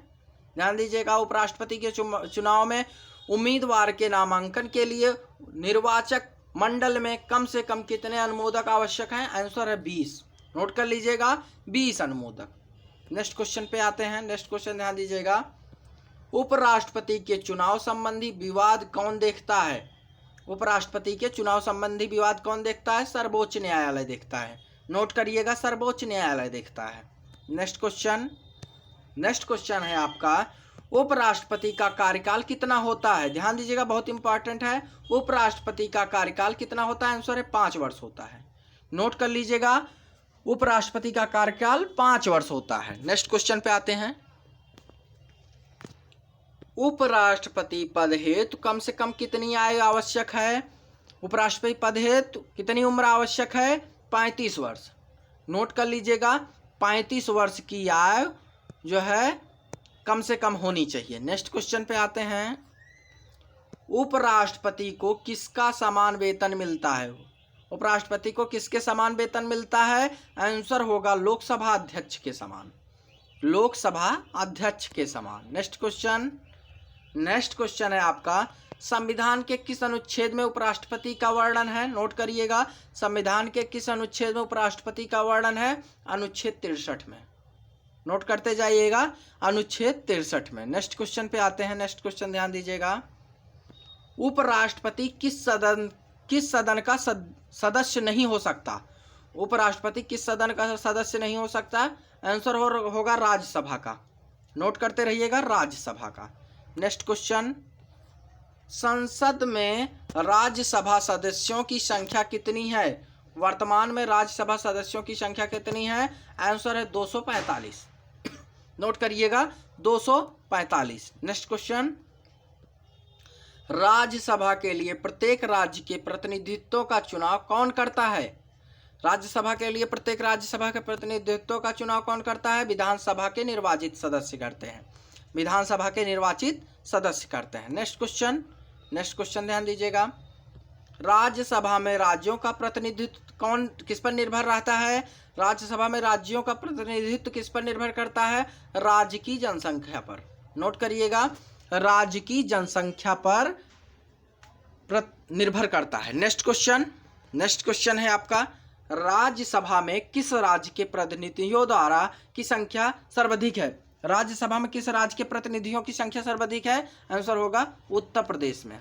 ध्यान दीजिएगा, उपराष्ट्रपति के चुनाव में उम्मीदवार के नामांकन के लिए निर्वाचक मंडल में कम से कम कितने अनुमोदक आवश्यक हैं? आंसर है 20। नोट कर लीजिएगा, 20 अनुमोदक। नेक्स्ट क्वेश्चन पे आते हैं। नेक्स्ट क्वेश्चन ध्यान दीजिएगा, उपराष्ट्रपति के चुनाव संबंधी विवाद कौन देखता है? उपराष्ट्रपति के चुनाव संबंधी विवाद कौन देखता है? सर्वोच्च न्यायालय देखता है। नोट करिएगा, सर्वोच्च न्यायालय देखता है। नेक्स्ट क्वेश्चन है आपका, उपराष्ट्रपति का कार्यकाल कितना होता है? ध्यान दीजिएगा, बहुत इंपॉर्टेंट है। उपराष्ट्रपति का कार्यकाल कितना होता है? आंसर है 5 वर्ष होता है। नोट कर लीजिएगा, उपराष्ट्रपति का कार्यकाल 5 वर्ष होता है। नेक्स्ट क्वेश्चन पे आते हैं। उपराष्ट्रपति पद हेतु कम से कम कितनी आयु आवश्यक है? उपराष्ट्रपति पद हेतु कितनी उम्र आवश्यक है? 35 वर्ष। नोट कर लीजिएगा, 35 वर्ष की आयु जो है कम से कम होनी चाहिए। नेक्स्ट क्वेश्चन पे आते हैं। उपराष्ट्रपति को किसका समान वेतन मिलता है? उपराष्ट्रपति को किसके समान वेतन मिलता है? आंसर होगा लोकसभा अध्यक्ष के समान। लोकसभा अध्यक्ष के समान। नेक्स्ट क्वेश्चन है आपका, संविधान के किस अनुच्छेद में उपराष्ट्रपति का वर्णन है? नोट करिएगा, संविधान के किस अनुच्छेद में उपराष्ट्रपति का वर्णन है? अनुच्छेद 63 में। नोट करते जाइएगा, अनुच्छेद 63 में। नेक्स्ट क्वेश्चन पे आते हैं। नेक्स्ट क्वेश्चन ध्यान दीजिएगा, उपराष्ट्रपति किस सदन का सदस्य नहीं हो सकता? उपराष्ट्रपति किस सदन का सदस्य नहीं हो सकता? आंसर होगा राज्यसभा का। नोट करते रहिएगा, राज्यसभा का। नेक्स्ट क्वेश्चन, संसद में राज्यसभा सदस्यों की संख्या कितनी है? वर्तमान में राज्यसभा सदस्यों की संख्या कितनी है? आंसर है 245। नोट करिएगा, 245। नेक्स्ट क्वेश्चन, राज्यसभा के लिए प्रत्येक राज्य के प्रतिनिधित्व का चुनाव कौन करता है? राज्यसभा के लिए प्रत्येक राज्यसभा के प्रतिनिधित्व का चुनाव कौन करता है? विधानसभा के निर्वाचित सदस्य करते हैं। विधानसभा के निर्वाचित सदस्य करते हैं। नेक्स्ट क्वेश्चन ध्यान दीजिएगा, राज्यसभा में राज्यों का प्रतिनिधित्व किस पर निर्भर रहता है? राज्यसभा में राज्यों का प्रतिनिधित्व किस पर निर्भर करता है? राज्य की जनसंख्या पर। नोट करिएगा, राज्य की जनसंख्या पर निर्भर करता है। नेक्स्ट क्वेश्चन है आपका, राज्यसभा में किस राज्य के प्रतिनिधियों द्वारा की संख्या सर्वाधिक है? राज्यसभा में किस राज्य के प्रतिनिधियों की संख्या सर्वाधिक है? आंसर होगा उत्तर प्रदेश में,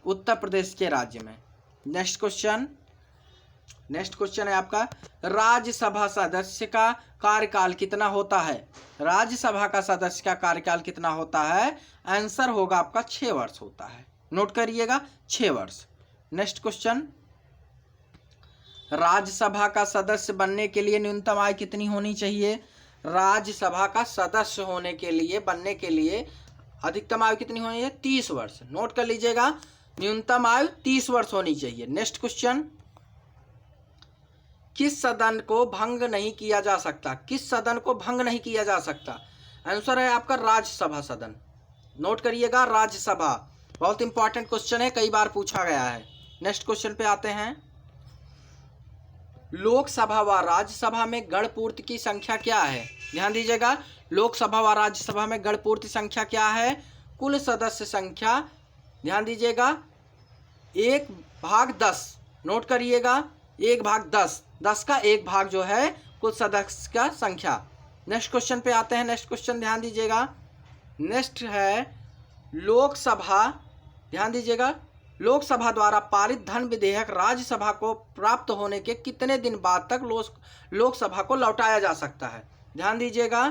उत्तर प्रदेश के राज्य में। नेक्स्ट क्वेश्चन है आपका, राज्यसभा सदस्य का कार्यकाल कितना होता है? राज्यसभा का सदस्य का कार्यकाल कितना होता है? आंसर होगा आपका 6 वर्ष होता है। नोट करिएगा, 6 वर्ष। नेक्स्ट क्वेश्चन, राज्यसभा का सदस्य बनने के लिए न्यूनतम आयु कितनी होनी चाहिए? राज्यसभा का सदस्य बनने के लिए अधिकतम आयु कितनी होनी है? 30 वर्ष। नोट कर लीजिएगा, न्यूनतम आयु 30 वर्ष होनी चाहिए। नेक्स्ट क्वेश्चन, किस सदन को भंग नहीं किया जा सकता? किस सदन को भंग नहीं किया जा सकता? आंसर है आपका राज्यसभा सदन। नोट करिएगा, राज्यसभा। बहुत इंपॉर्टेंट क्वेश्चन है, कई बार पूछा गया है। नेक्स्ट क्वेश्चन पे आते हैं। लोकसभा व राज्यसभा में गण पूर्ति की संख्या क्या है? ध्यान दीजिएगा, लोकसभा व राज्यसभा में गण पूर्ति संख्या क्या है? कुल सदस्य संख्या, ध्यान दीजिएगा, 1/10। नोट करिएगा, 1/10। 10 का 1 भाग जो है कुल सदस्य का संख्या। नेक्स्ट क्वेश्चन पे आते हैं। नेक्स्ट क्वेश्चन ध्यान दीजिएगा, नेक्स्ट है लोकसभा, ध्यान दीजिएगा, लोकसभा द्वारा पारित धन विधेयक राज्यसभा को प्राप्त होने के कितने दिन बाद तक लोकसभा को लौटाया जा सकता है? ध्यान दीजिएगा,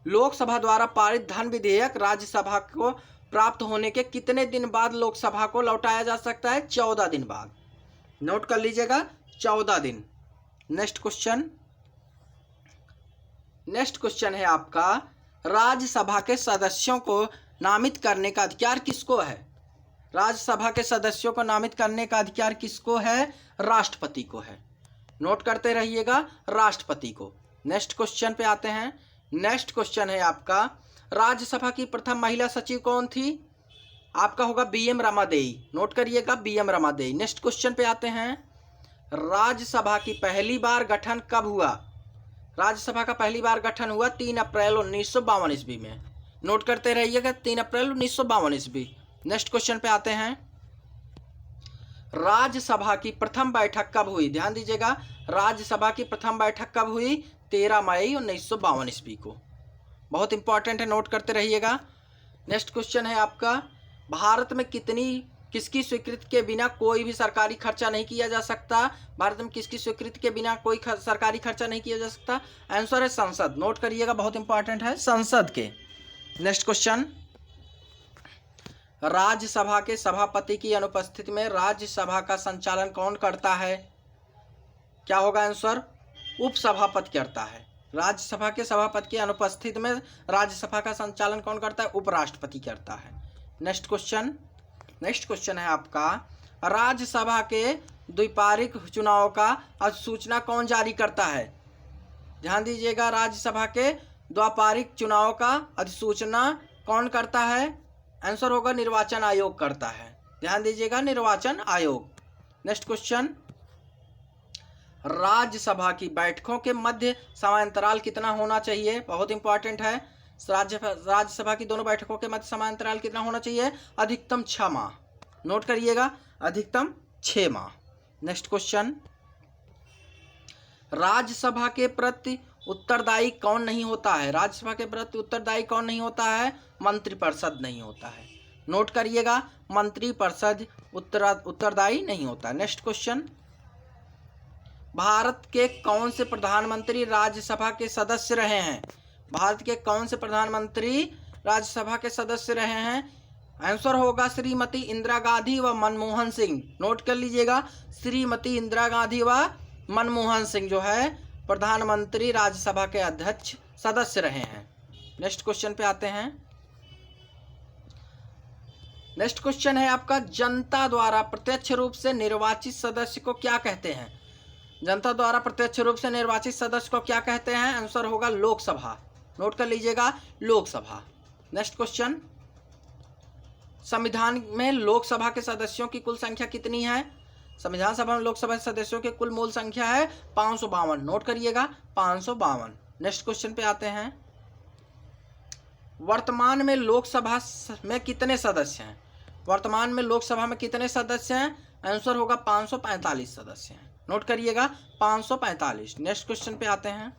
लोकसभा द्वारा पारित धन विधेयक राज्यसभा को प्राप्त होने के कितने दिन बाद लोकसभा को लौटाया जा सकता है? 14 दिन बाद। नोट कर लीजिएगा, 14 दिन। नेक्स्ट क्वेश्चन, नेक्स्ट क्वेश्चन है आपका, राज्यसभा के सदस्यों को नामित करने का अधिकार किसको है? राज्यसभा के सदस्यों को नामित करने का अधिकार किसको है? राष्ट्रपति को है। नोट करते रहिएगा, राष्ट्रपति को। नेक्स्ट क्वेश्चन पे आते हैं। नेक्स्ट क्वेश्चन है आपका, राज्यसभा की प्रथम महिला सचिव कौन थी? आपका होगा BM रमादेई। नोट करिएगा, BM रमादेई। नेक्स्ट क्वेश्चन पे आते हैं, राज्यसभा की पहली बार गठन कब हुआ? राज्यसभा का पहली बार गठन हुआ 3 अप्रैल 1952 ईस्वी में। नोट करते रहिएगा, 3 अप्रैल 1952 ईस्वी। नेक्स्ट क्वेश्चन पे आते हैं, राज्यसभा की प्रथम बैठक कब हुई? ध्यान दीजिएगा, राज्यसभा की प्रथम बैठक कब हुई? 13 मई 1952 ईस्वी को। बहुत इंपॉर्टेंट है, नोट करते रहिएगा। नेक्स्ट क्वेश्चन है आपका, भारत में किसकी स्वीकृति के बिना कोई भी सरकारी खर्चा नहीं किया जा सकता? भारत में किसकी स्वीकृति के बिना कोई सरकारी खर्चा नहीं किया जा सकता? आंसर है संसद। नोट करिएगा, बहुत इंपॉर्टेंट है, संसद के। नेक्स्ट क्वेश्चन, राज्यसभा के सभापति की अनुपस्थिति में राज्यसभा का संचालन कौन करता है? क्या होगा आंसर? उपसभापति करता है। राज्यसभा के सभापति की अनुपस्थिति में राज्यसभा का संचालन कौन करता है? उपराष्ट्रपति करता है। नेक्स्ट क्वेश्चन, नेक्स्ट क्वेश्चन है आपका, राज्यसभा के द्विपारिक चुनाव का अधिसूचना कौन जारी करता है? ध्यान दीजिएगा, राज्यसभा के द्विपारिक चुनाव का अधिसूचना कौन करता है? आंसर होगा निर्वाचन आयोग करता है। ध्यान दीजिएगा, निर्वाचन आयोग। नेक्स्ट क्वेश्चन, राज्यसभा की बैठकों के मध्य समयांतराल कितना होना चाहिए? बहुत इंपॉर्टेंट है। राज्यसभा की दोनों बैठकों के मध्य समयांतराल कितना होना चाहिए? अधिकतम 6 माह। नोट करिएगा, अधिकतम 6 माह। नेक्स्ट क्वेश्चन, राज्यसभा के प्रति उत्तरदायी कौन नहीं होता है? राज्यसभा के प्रति उत्तरदायी कौन नहीं होता है? मंत्रिपरिषद नहीं होता है। नोट करिएगा, मंत्रिपरिषद उत्तरदायी नहीं होता। नेक्स्ट क्वेश्चन, भारत के कौन से प्रधानमंत्री राज्यसभा के सदस्य रहे हैं? भारत के कौन से प्रधानमंत्री राज्यसभा के सदस्य रहे हैं? आंसर होगा श्रीमती इंदिरा गांधी व मनमोहन सिंह। नोट कर लीजिएगा, श्रीमती इंदिरा गांधी व मनमोहन सिंह जो है प्रधानमंत्री राज्यसभा के अध्यक्ष सदस्य रहे हैं। नेक्स्ट क्वेश्चन पे आते हैं। नेक्स्ट क्वेश्चन है आपका, जनता द्वारा प्रत्यक्ष रूप से निर्वाचित सदस्य को क्या कहते हैं? जनता द्वारा प्रत्यक्ष रूप से निर्वाचित सदस्य को क्या कहते हैं? आंसर होगा लोकसभा। नोट कर लीजिएगा, लोकसभा। नेक्स्ट क्वेश्चन, संविधान में लोकसभा के सदस्यों की कुल संख्या कितनी है? संविधान सभा में लोकसभा सदस्यों की कुल मूल संख्या है 552। नोट करिएगा, 552। नेक्स्ट क्वेश्चन पे आते हैं, वर्तमान में लोकसभा में कितने सदस्य हैं? वर्तमान में लोकसभा में कितने सदस्य हैं? आंसर होगा 545 सदस्य हैं। नोट करिएगा, 545। नेक्स्ट क्वेश्चन पे आते हैं,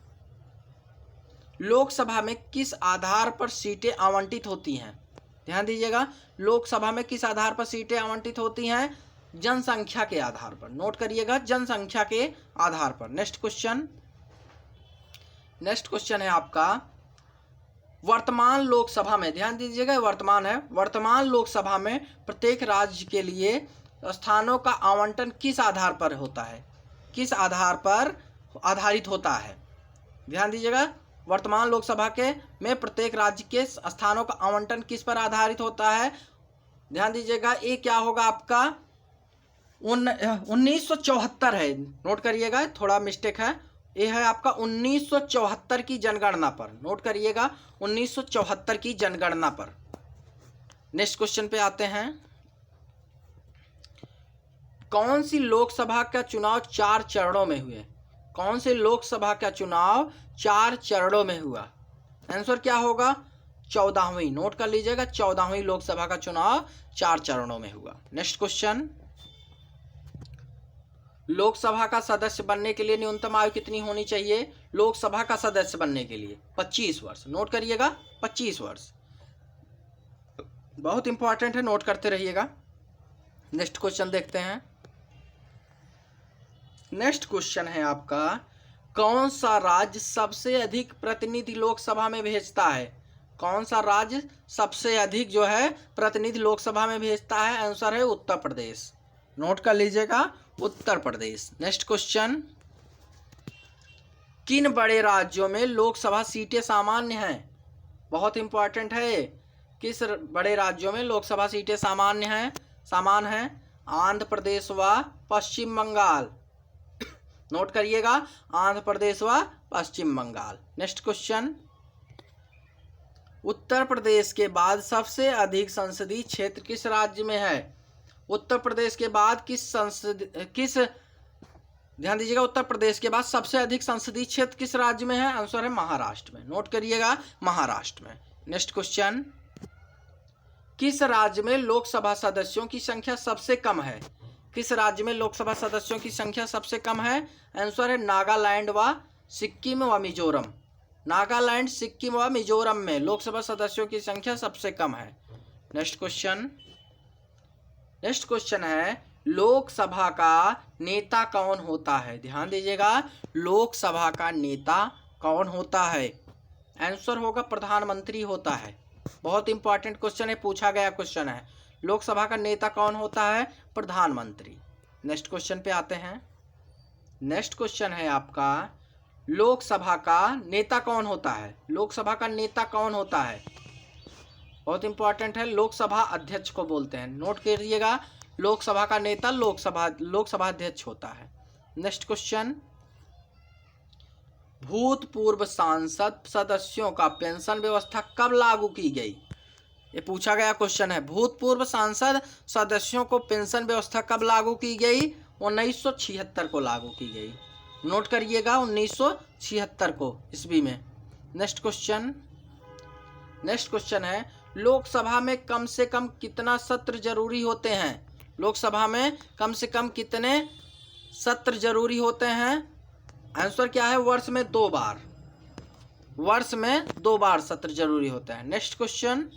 लोकसभा में किस आधार पर सीटें आवंटित होती हैं? ध्यान दीजिएगा, लोकसभा में किस आधार पर सीटें आवंटित होती हैं? जनसंख्या के आधार पर। नोट करिएगा, जनसंख्या के आधार पर। नेक्स्ट क्वेश्चन, नेक्स्ट क्वेश्चन है आपका, वर्तमान लोकसभा में, ध्यान दीजिएगा वर्तमान है, वर्तमान लोकसभा में प्रत्येक राज्य के लिए स्थानों का आवंटन किस आधार पर होता है? किस आधार पर आधारित होता है? ध्यान दीजिएगा, वर्तमान लोकसभा के में प्रत्येक राज्य के स्थानों का आवंटन किस पर आधारित होता है? ध्यान दीजिएगा, ये क्या होगा आपका 1974 है। नोट करिएगा, थोड़ा मिस्टेक है, ये है आपका 1974 की जनगणना पर। नोट करिएगा 1974 की जनगणना पर। नेक्स्ट क्वेश्चन पे आते हैं। कौन सी लोकसभा का चुनाव 4 चरणों में हुए? कौन से लोकसभा का चुनाव 4 चरणों में हुआ? आंसर क्या होगा? 14वीं। नोट कर लीजिएगा, 14वीं लोकसभा का चुनाव 4 चरणों में हुआ। नेक्स्ट क्वेश्चन, लोकसभा का सदस्य बनने के लिए न्यूनतम आयु कितनी होनी चाहिए? लोकसभा का सदस्य बनने के लिए 25 वर्ष। नोट करिएगा 25 वर्ष, बहुत इंपॉर्टेंट है, नोट करते रहिएगा। नेक्स्ट क्वेश्चन देखते हैं। नेक्स्ट क्वेश्चन है आपका, कौन सा राज्य सबसे अधिक प्रतिनिधि लोकसभा में भेजता है? कौन सा राज्य सबसे अधिक जो है प्रतिनिधि लोकसभा में भेजता है? आंसर है उत्तर प्रदेश। नोट कर लीजिएगा, उत्तर प्रदेश। नेक्स्ट क्वेश्चन, किन बड़े राज्यों में लोकसभा सीटें सामान्य हैं? बहुत इंपॉर्टेंट है। किस बड़े राज्यों में लोकसभा सीटें समान हैं? आंध्र प्रदेश व पश्चिम बंगाल। नोट करिएगा, आंध्र प्रदेश व पश्चिम बंगाल। नेक्स्ट क्वेश्चन, उत्तर प्रदेश के बाद सबसे अधिक संसदीय क्षेत्र किस राज्य में है? उत्तर प्रदेश के बाद ध्यान दीजिएगा, उत्तर प्रदेश के बाद सबसे अधिक संसदीय क्षेत्र किस राज्य में है? आंसर है महाराष्ट्र में। नोट करिएगा, महाराष्ट्र में। नेक्स्ट क्वेश्चन, किस राज्य में लोकसभा सदस्यों की संख्या सबसे कम है? किस राज्य में लोकसभा सदस्यों की संख्या सबसे कम है? आंसर है नागालैंड व सिक्किम व मिजोरम। नागालैंड, सिक्किम व मिजोरम में लोकसभा सदस्यों की संख्या सबसे कम है। नेक्स्ट क्वेश्चन है, लोकसभा का नेता कौन होता है? ध्यान दीजिएगा, लोकसभा का नेता कौन होता है? आंसर होगा प्रधानमंत्री होता है। बहुत इंपॉर्टेंट क्वेश्चन है, पूछा गया क्वेश्चन है। लोकसभा का नेता कौन होता है? प्रधानमंत्री। नेक्स्ट क्वेश्चन पे आते हैं। नेक्स्ट क्वेश्चन है आपका, लोकसभा का नेता कौन होता है? लोकसभा का नेता कौन होता है? बहुत इंपॉर्टेंट है, लोकसभा अध्यक्ष को बोलते हैं। नोट करिएगा, लोकसभा का नेता लोकसभा अध्यक्ष होता है। नेक्स्ट क्वेश्चन, भूतपूर्व सांसद सदस्यों का पेंशन व्यवस्था कब लागू की गई? ये पूछा गया क्वेश्चन है। भूतपूर्व सांसद सदस्यों को पेंशन व्यवस्था कब लागू की गई? 1976 को लागू की गई। नोट करिएगा, 1976 को, ईस्वी में। नेक्स्ट क्वेश्चन है, लोकसभा में कम से कम कितना सत्र जरूरी होते हैं? लोकसभा में कम से कम कितने सत्र जरूरी होते हैं? आंसर क्या है? वर्ष में 2 बार। वर्ष में 2 बार सत्र जरूरी होता है। नेक्स्ट क्वेश्चन,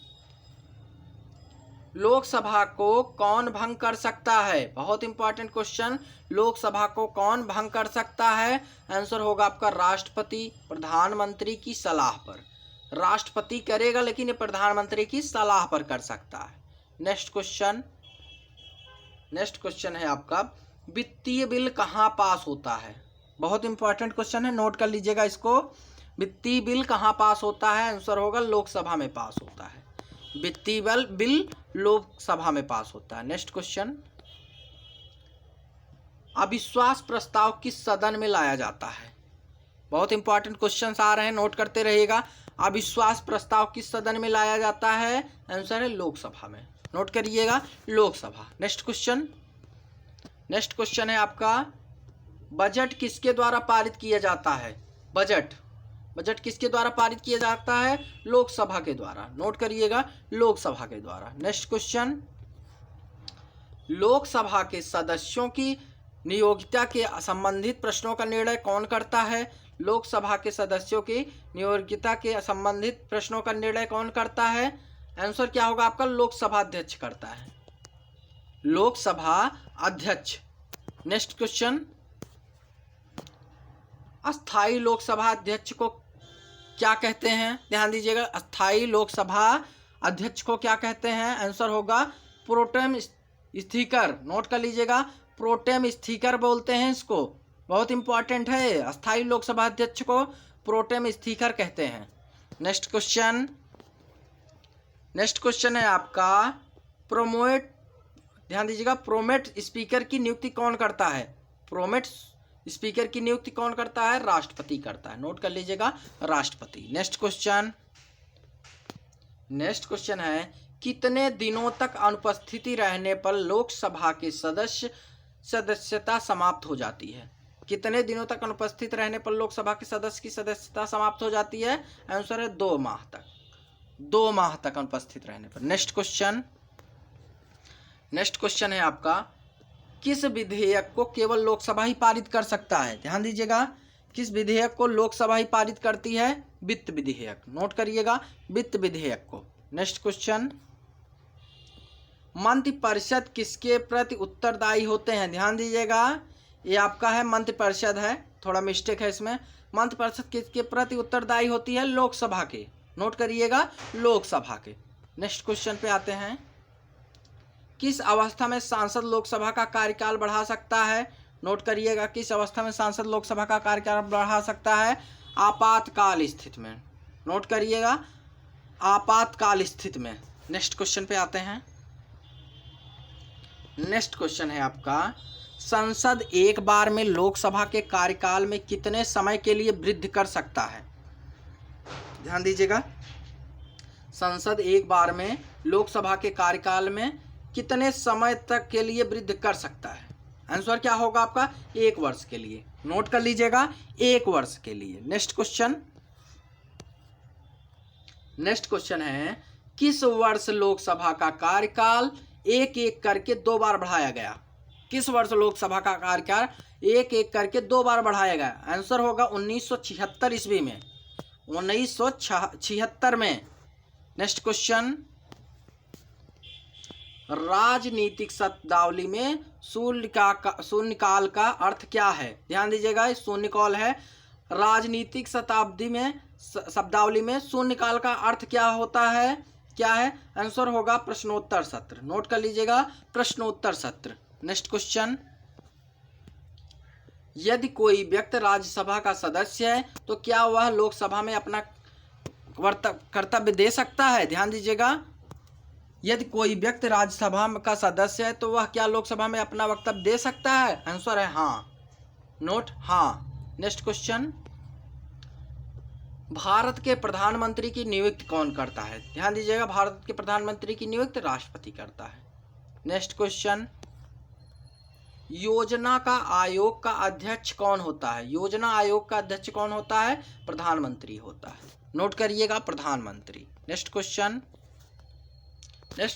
लोकसभा को कौन भंग कर सकता है? बहुत इंपॉर्टेंट क्वेश्चन, लोकसभा को कौन भंग कर सकता है? आंसर होगा आपका राष्ट्रपति, प्रधानमंत्री की सलाह पर। राष्ट्रपति करेगा, लेकिन ये प्रधानमंत्री की सलाह पर कर सकता है। नेक्स्ट क्वेश्चन है आपका, वित्तीय बिल कहाँ पास होता है? बहुत इंपॉर्टेंट क्वेश्चन है, नोट कर लीजिएगा इसको। वित्तीय बिल कहाँ पास होता है? आंसर होगा लोकसभा में पास होता है। वित्तीय बिल लोकसभा में पास होता है। नेक्स्ट क्वेश्चन, अविश्वास प्रस्ताव किस सदन में लाया जाता है? बहुत इंपॉर्टेंट क्वेश्चंस आ रहे हैं, नोट करते रहिएगा। अविश्वास प्रस्ताव किस सदन में लाया जाता है? आंसर है लोकसभा में। नोट करिएगा, लोकसभा। नेक्स्ट क्वेश्चन है आपका, बजट किसके द्वारा पारित किया जाता है? बजट किसके द्वारा पारित किया जाता है? लोकसभा के द्वारा। नोट करिएगा, लोकसभा के द्वारा। नेक्स्ट क्वेश्चन, लोकसभा के सदस्यों की नियोक्ता के संबंधित प्रश्नों का निर्णय कौन करता है? लोकसभा के सदस्यों की नियोक्ता के संबंधित प्रश्नों का निर्णय कौन करता है? आंसर क्या होगा आपका? लोकसभा अध्यक्ष करता है। लोकसभा अध्यक्ष। नेक्स्ट क्वेश्चन, अस्थाई लोकसभा अध्यक्ष को क्या कहते हैं? ध्यान दीजिएगा, अस्थाई लोकसभा अध्यक्ष को क्या कहते हैं? आंसर होगा प्रोटेम स्पीकर। नोट कर लीजिएगा, प्रोटेम स्पीकर बोलते हैं इसको। बहुत इंपॉर्टेंट है, अस्थाई लोकसभा अध्यक्ष को प्रोटेम स्पीकर कहते हैं। नेक्स्ट क्वेश्चन है आपका प्रोमेट, ध्यान दीजिएगा, प्रोमेट स्पीकर की नियुक्ति कौन करता है? प्रोमेट स्पीकर की नियुक्ति कौन करता है? राष्ट्रपति करता है। नोट कर लीजिएगा, राष्ट्रपति। नेक्स्ट क्वेश्चन है कितने दिनों तक अनुपस्थिति रहने पर लोकसभा के सदस्यता समाप्त हो जाती है? कितने दिनों तक अनुपस्थित रहने पर लोकसभा के सदस्य की सदस्यता समाप्त हो जाती है? आंसर है 2 माह तक। 2 माह तक अनुपस्थित रहने पर। नेक्स्ट क्वेश्चन है आपका किस विधेयक को केवल लोकसभा ही पारित कर सकता है? ध्यान दीजिएगा, किस विधेयक को लोकसभा ही पारित करती है? वित्त विधेयक। नोट करिएगा, वित्त विधेयक को। नेक्स्ट क्वेश्चन, मंत्रिपरिषद किसके प्रति उत्तरदायी होते हैं? ध्यान दीजिएगा, ये आपका है मंत्रिपरिषद है, थोड़ा मिस्टेक है इसमें। मंत्रिपरिषद किसके प्रति उत्तरदायी होती है? लोकसभा के। नोट करिएगा, लोकसभा के। नेक्स्ट क्वेश्चन पे आते हैं, किस अवस्था में सांसद लोकसभा का कार्यकाल बढ़ा सकता है? नोट करिएगा, किस अवस्था में सांसद लोकसभा का कार्यकाल बढ़ा सकता है? आपातकाल स्थिति में। नोट करिएगा, आपातकाल स्थिति में। नेक्स्ट क्वेश्चन पे आते हैं। नेक्स्ट क्वेश्चन है आपका संसद एक बार में लोकसभा के कार्यकाल में कितने समय के लिए वृद्धि कर सकता है? ध्यान दीजिएगा, संसद एक बार में लोकसभा के कार्यकाल में कितने समय तक के लिए वृद्धि कर सकता है? आंसर क्या होगा आपका? 1 वर्ष के लिए। नोट कर लीजिएगा, 1 वर्ष के लिए। नेक्स्ट क्वेश्चन है किस वर्ष लोकसभा का कार्यकाल एक एक करके 2 बार बढ़ाया गया? किस वर्ष लोकसभा का कार्यकाल एक एक करके 2 बार बढ़ाया गया? आंसर होगा 1976 ईस्वी में। 1976 में। नेक्स्ट क्वेश्चन, राजनीतिक शब्दावली में शून्यकाल का अर्थ क्या है? ध्यान दीजिएगा, शून्यकाल है। राजनीतिक शब्दावली में शून्यकाल का अर्थ क्या होता है? क्या है? आंसर होगा प्रश्नोत्तर सत्र। नोट कर लीजिएगा, प्रश्नोत्तर सत्र। नेक्स्ट क्वेश्चन, यदि कोई व्यक्ति राज्यसभा का सदस्य है तो क्या वह लोकसभा में अपना कर्तव्य दे सकता है? ध्यान दीजिएगा, यदि कोई व्यक्ति राज्यसभा का सदस्य है तो वह क्या लोकसभा में अपना वक्तव्य दे सकता है? आंसर है हाँ। नोट, हाँ। नेक्स्ट क्वेश्चन, भारत के प्रधानमंत्री की नियुक्ति कौन करता है? ध्यान दीजिएगा, भारत के प्रधानमंत्री की नियुक्ति राष्ट्रपति करता है। नेक्स्ट क्वेश्चन, योजना का आयोग का अध्यक्ष कौन होता है? योजना आयोग का अध्यक्ष कौन होता है? प्रधानमंत्री होता है। नोट करिएगा, प्रधानमंत्री। नेक्स्ट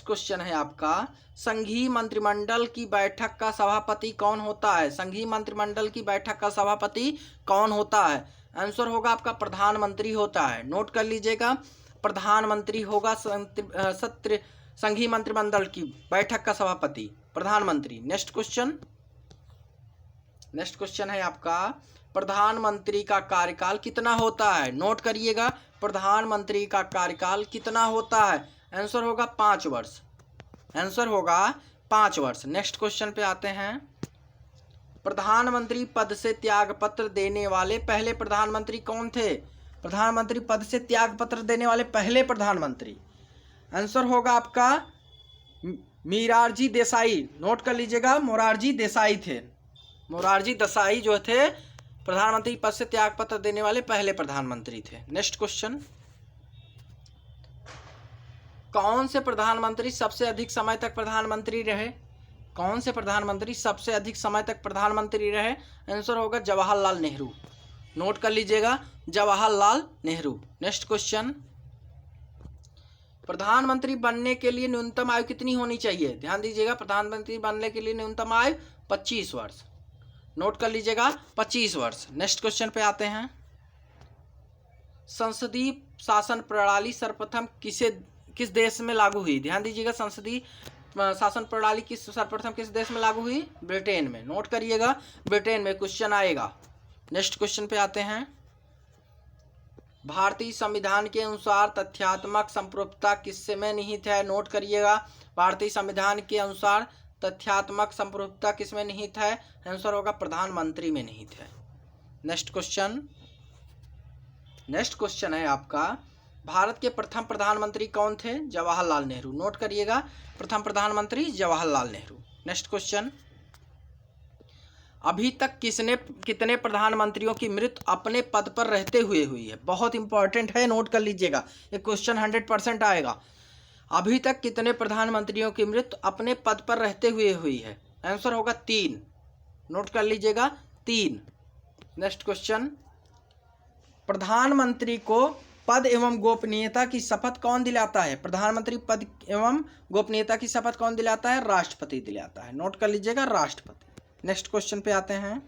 क्वेश्चन है आपका संघीय मंत्रिमंडल की बैठक का सभापति कौन होता है? संघीय मंत्रिमंडल की बैठक का सभापति कौन होता है? आंसर होगा आपका प्रधानमंत्री होता है। नोट कर लीजिएगा, प्रधानमंत्री होगा संघीय मंत्रिमंडल की बैठक का सभापति, प्रधानमंत्री। नेक्स्ट क्वेश्चन है आपका प्रधानमंत्री का कार्यकाल कितना होता है? नोट करिएगा, प्रधानमंत्री का कार्यकाल कितना होता है? आंसर होगा 5 वर्ष। आंसर होगा 5 वर्ष। नेक्स्ट क्वेश्चन पे आते हैं, प्रधानमंत्री पद से त्यागपत्र देने वाले पहले प्रधानमंत्री कौन थे? प्रधानमंत्री पद से त्यागपत्र देने वाले पहले प्रधानमंत्री, आंसर होगा आपका मोरारजी देसाई। नोट कर लीजिएगा, मोरारजी देसाई थे। मोरारजी देसाई जो थे प्रधानमंत्री पद से त्यागपत्र देने वाले पहले प्रधानमंत्री थे। नेक्स्ट क्वेश्चन, कौन से प्रधानमंत्री सबसे अधिक समय तक प्रधानमंत्री रहे? कौन से प्रधानमंत्री सबसे अधिक समय तक प्रधानमंत्री रहे? आंसर होगा जवाहरलाल नेहरू। नोट कर लीजिएगा, जवाहरलाल नेहरू। नेक्स्ट क्वेश्चन, प्रधानमंत्री बनने के लिए न्यूनतम आयु कितनी होनी चाहिए? ध्यान दीजिएगा, प्रधानमंत्री बनने के लिए न्यूनतम आयु 25 वर्ष। नोट कर लीजिएगा, 25 वर्ष। नेक्स्ट क्वेश्चन पे आते हैं, संसदीय शासन प्रणाली सर्वप्रथम किस देश में लागू हुई? ध्यान दीजिएगा, संसदीय शासन प्रणाली सर्वप्रथम किस देश में लागू हुई? ब्रिटेन में। नोट करिएगा, ब्रिटेन में क्वेश्चन आएगा। नेक्स्ट क्वेश्चन पे आते हैं, भारतीय संविधान के अनुसार तथ्यात्मक संप्रभुता किसमें निहित है? नोट करिएगा, भारतीय संविधान के अनुसार तथ्यात्मक संप्रभुता किसमें निहित है? आंसर होगा प्रधानमंत्री में निहित है। नेक्स्ट क्वेश्चन, नेक्स्ट क्वेश्चन है आपका, भारत के प्रथम प्रधानमंत्री कौन थे? जवाहरलाल नेहरू। नोट करिएगा, प्रथम प्रधानमंत्री जवाहरलाल नेहरू। नेक्स्ट क्वेश्चन, अभी तक कितने प्रधानमंत्रियों की मृत्यु अपने पद पर रहते हुए हुई है? बहुत इंपॉर्टेंट है, नोट कर लीजिएगा, ये क्वेश्चन 100% आएगा। अभी तक कितने प्रधानमंत्रियों की मृत्यु अपने पद पर रहते हुए हुई है? आंसर होगा 3। नोट कर लीजिएगा, 3। नेक्स्ट क्वेश्चन, प्रधानमंत्री को पद एवं गोपनीयता की शपथ कौन दिलाता है? प्रधानमंत्री पद एवं गोपनीयता की शपथ कौन दिलाता है? राष्ट्रपति दिलाता है। नोट कर लीजिएगा, राष्ट्रपति। नेक्स्ट क्वेश्चन पे आते हैं,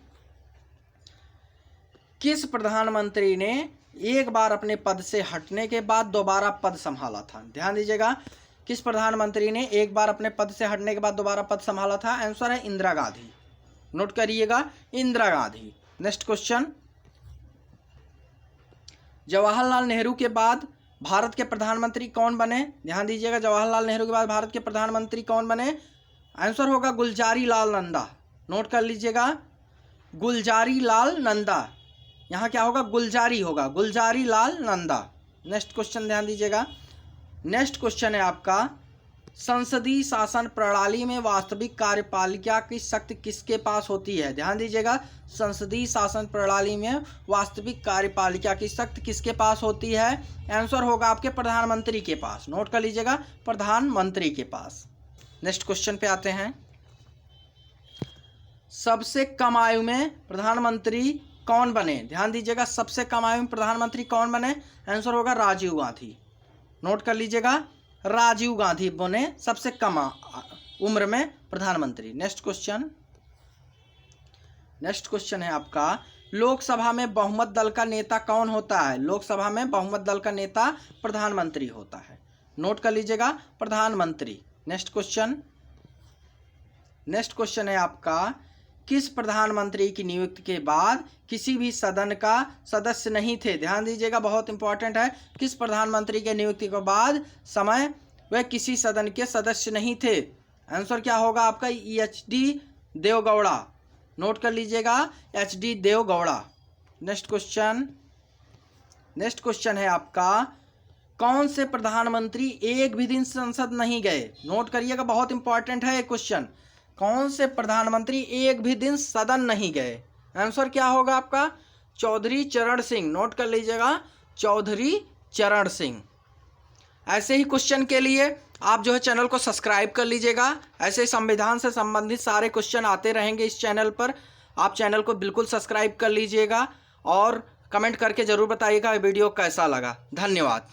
किस प्रधानमंत्री ने एक बार अपने पद से हटने के बाद दोबारा पद संभाला था? ध्यान दीजिएगा, किस प्रधानमंत्री ने एक बार अपने पद से हटने के बाद दोबारा पद संभाला था? आंसर है इंदिरा गांधी। नोट करिएगा, इंदिरा गांधी। नेक्स्ट क्वेश्चन, जवाहरलाल नेहरू के बाद भारत के प्रधानमंत्री कौन बने? ध्यान दीजिएगा, जवाहरलाल नेहरू के बाद भारत के प्रधानमंत्री कौन बने? आंसर होगा गुलजारी लाल नंदा। नोट कर लीजिएगा, गुलजारी लाल नंदा। यहाँ क्या होगा? गुलजारी होगा, गुलजारी लाल नंदा। नेक्स्ट क्वेश्चन ध्यान दीजिएगा, नेक्स्ट क्वेश्चन है आपका, संसदीय शासन प्रणाली में वास्तविक कार्यपालिका की शक्ति किसके पास होती है? ध्यान दीजिएगा, संसदीय शासन प्रणाली में वास्तविक कार्यपालिका की शक्ति किसके पास होती है? आंसर होगा आपके प्रधानमंत्री के पास। नोट कर लीजिएगा, प्रधानमंत्री के पास। नेक्स्ट क्वेश्चन पे आते हैं, सबसे कम आयु में प्रधानमंत्री कौन बने? ध्यान दीजिएगा, सबसे कम आयु में प्रधानमंत्री कौन बने? आंसर होगा राजीव गांधी। नोट कर लीजिएगा, राजीव गांधी बने सबसे कम उम्र में प्रधानमंत्री। नेक्स्ट क्वेश्चन है आपका, लोकसभा में बहुमत दल का नेता कौन होता है? लोकसभा में बहुमत दल का नेता प्रधानमंत्री होता है। नोट कर लीजिएगा, प्रधानमंत्री। नेक्स्ट क्वेश्चन है आपका, किस प्रधानमंत्री की नियुक्ति के बाद किसी भी सदन का सदस्य नहीं थे? ध्यान दीजिएगा, बहुत इंपॉर्टेंट है, किस प्रधानमंत्री के नियुक्ति के बाद समय वह किसी सदन के सदस्य नहीं थे? आंसर क्या होगा आपका? एच.डी. देवगौड़ा। नोट कर लीजिएगा, एच.डी. देवगौड़ा। नेक्स्ट क्वेश्चन है आपका, कौन से प्रधानमंत्री एक भी दिन संसद नहीं गए? नोट करिएगा, बहुत इंपॉर्टेंट है ये क्वेश्चन। कौन से प्रधानमंत्री एक भी दिन सदन नहीं गए? आंसर क्या होगा आपका? चौधरी चरण सिंह। नोट कर लीजिएगा, चौधरी चरण सिंह। ऐसे ही क्वेश्चन के लिए आप जो है चैनल को सब्सक्राइब कर लीजिएगा। ऐसे ही संविधान से संबंधित सारे क्वेश्चन आते रहेंगे इस चैनल पर। आप चैनल को बिल्कुल सब्सक्राइब कर लीजिएगा और कमेंट करके ज़रूर बताइएगा वीडियो कैसा लगा। धन्यवाद।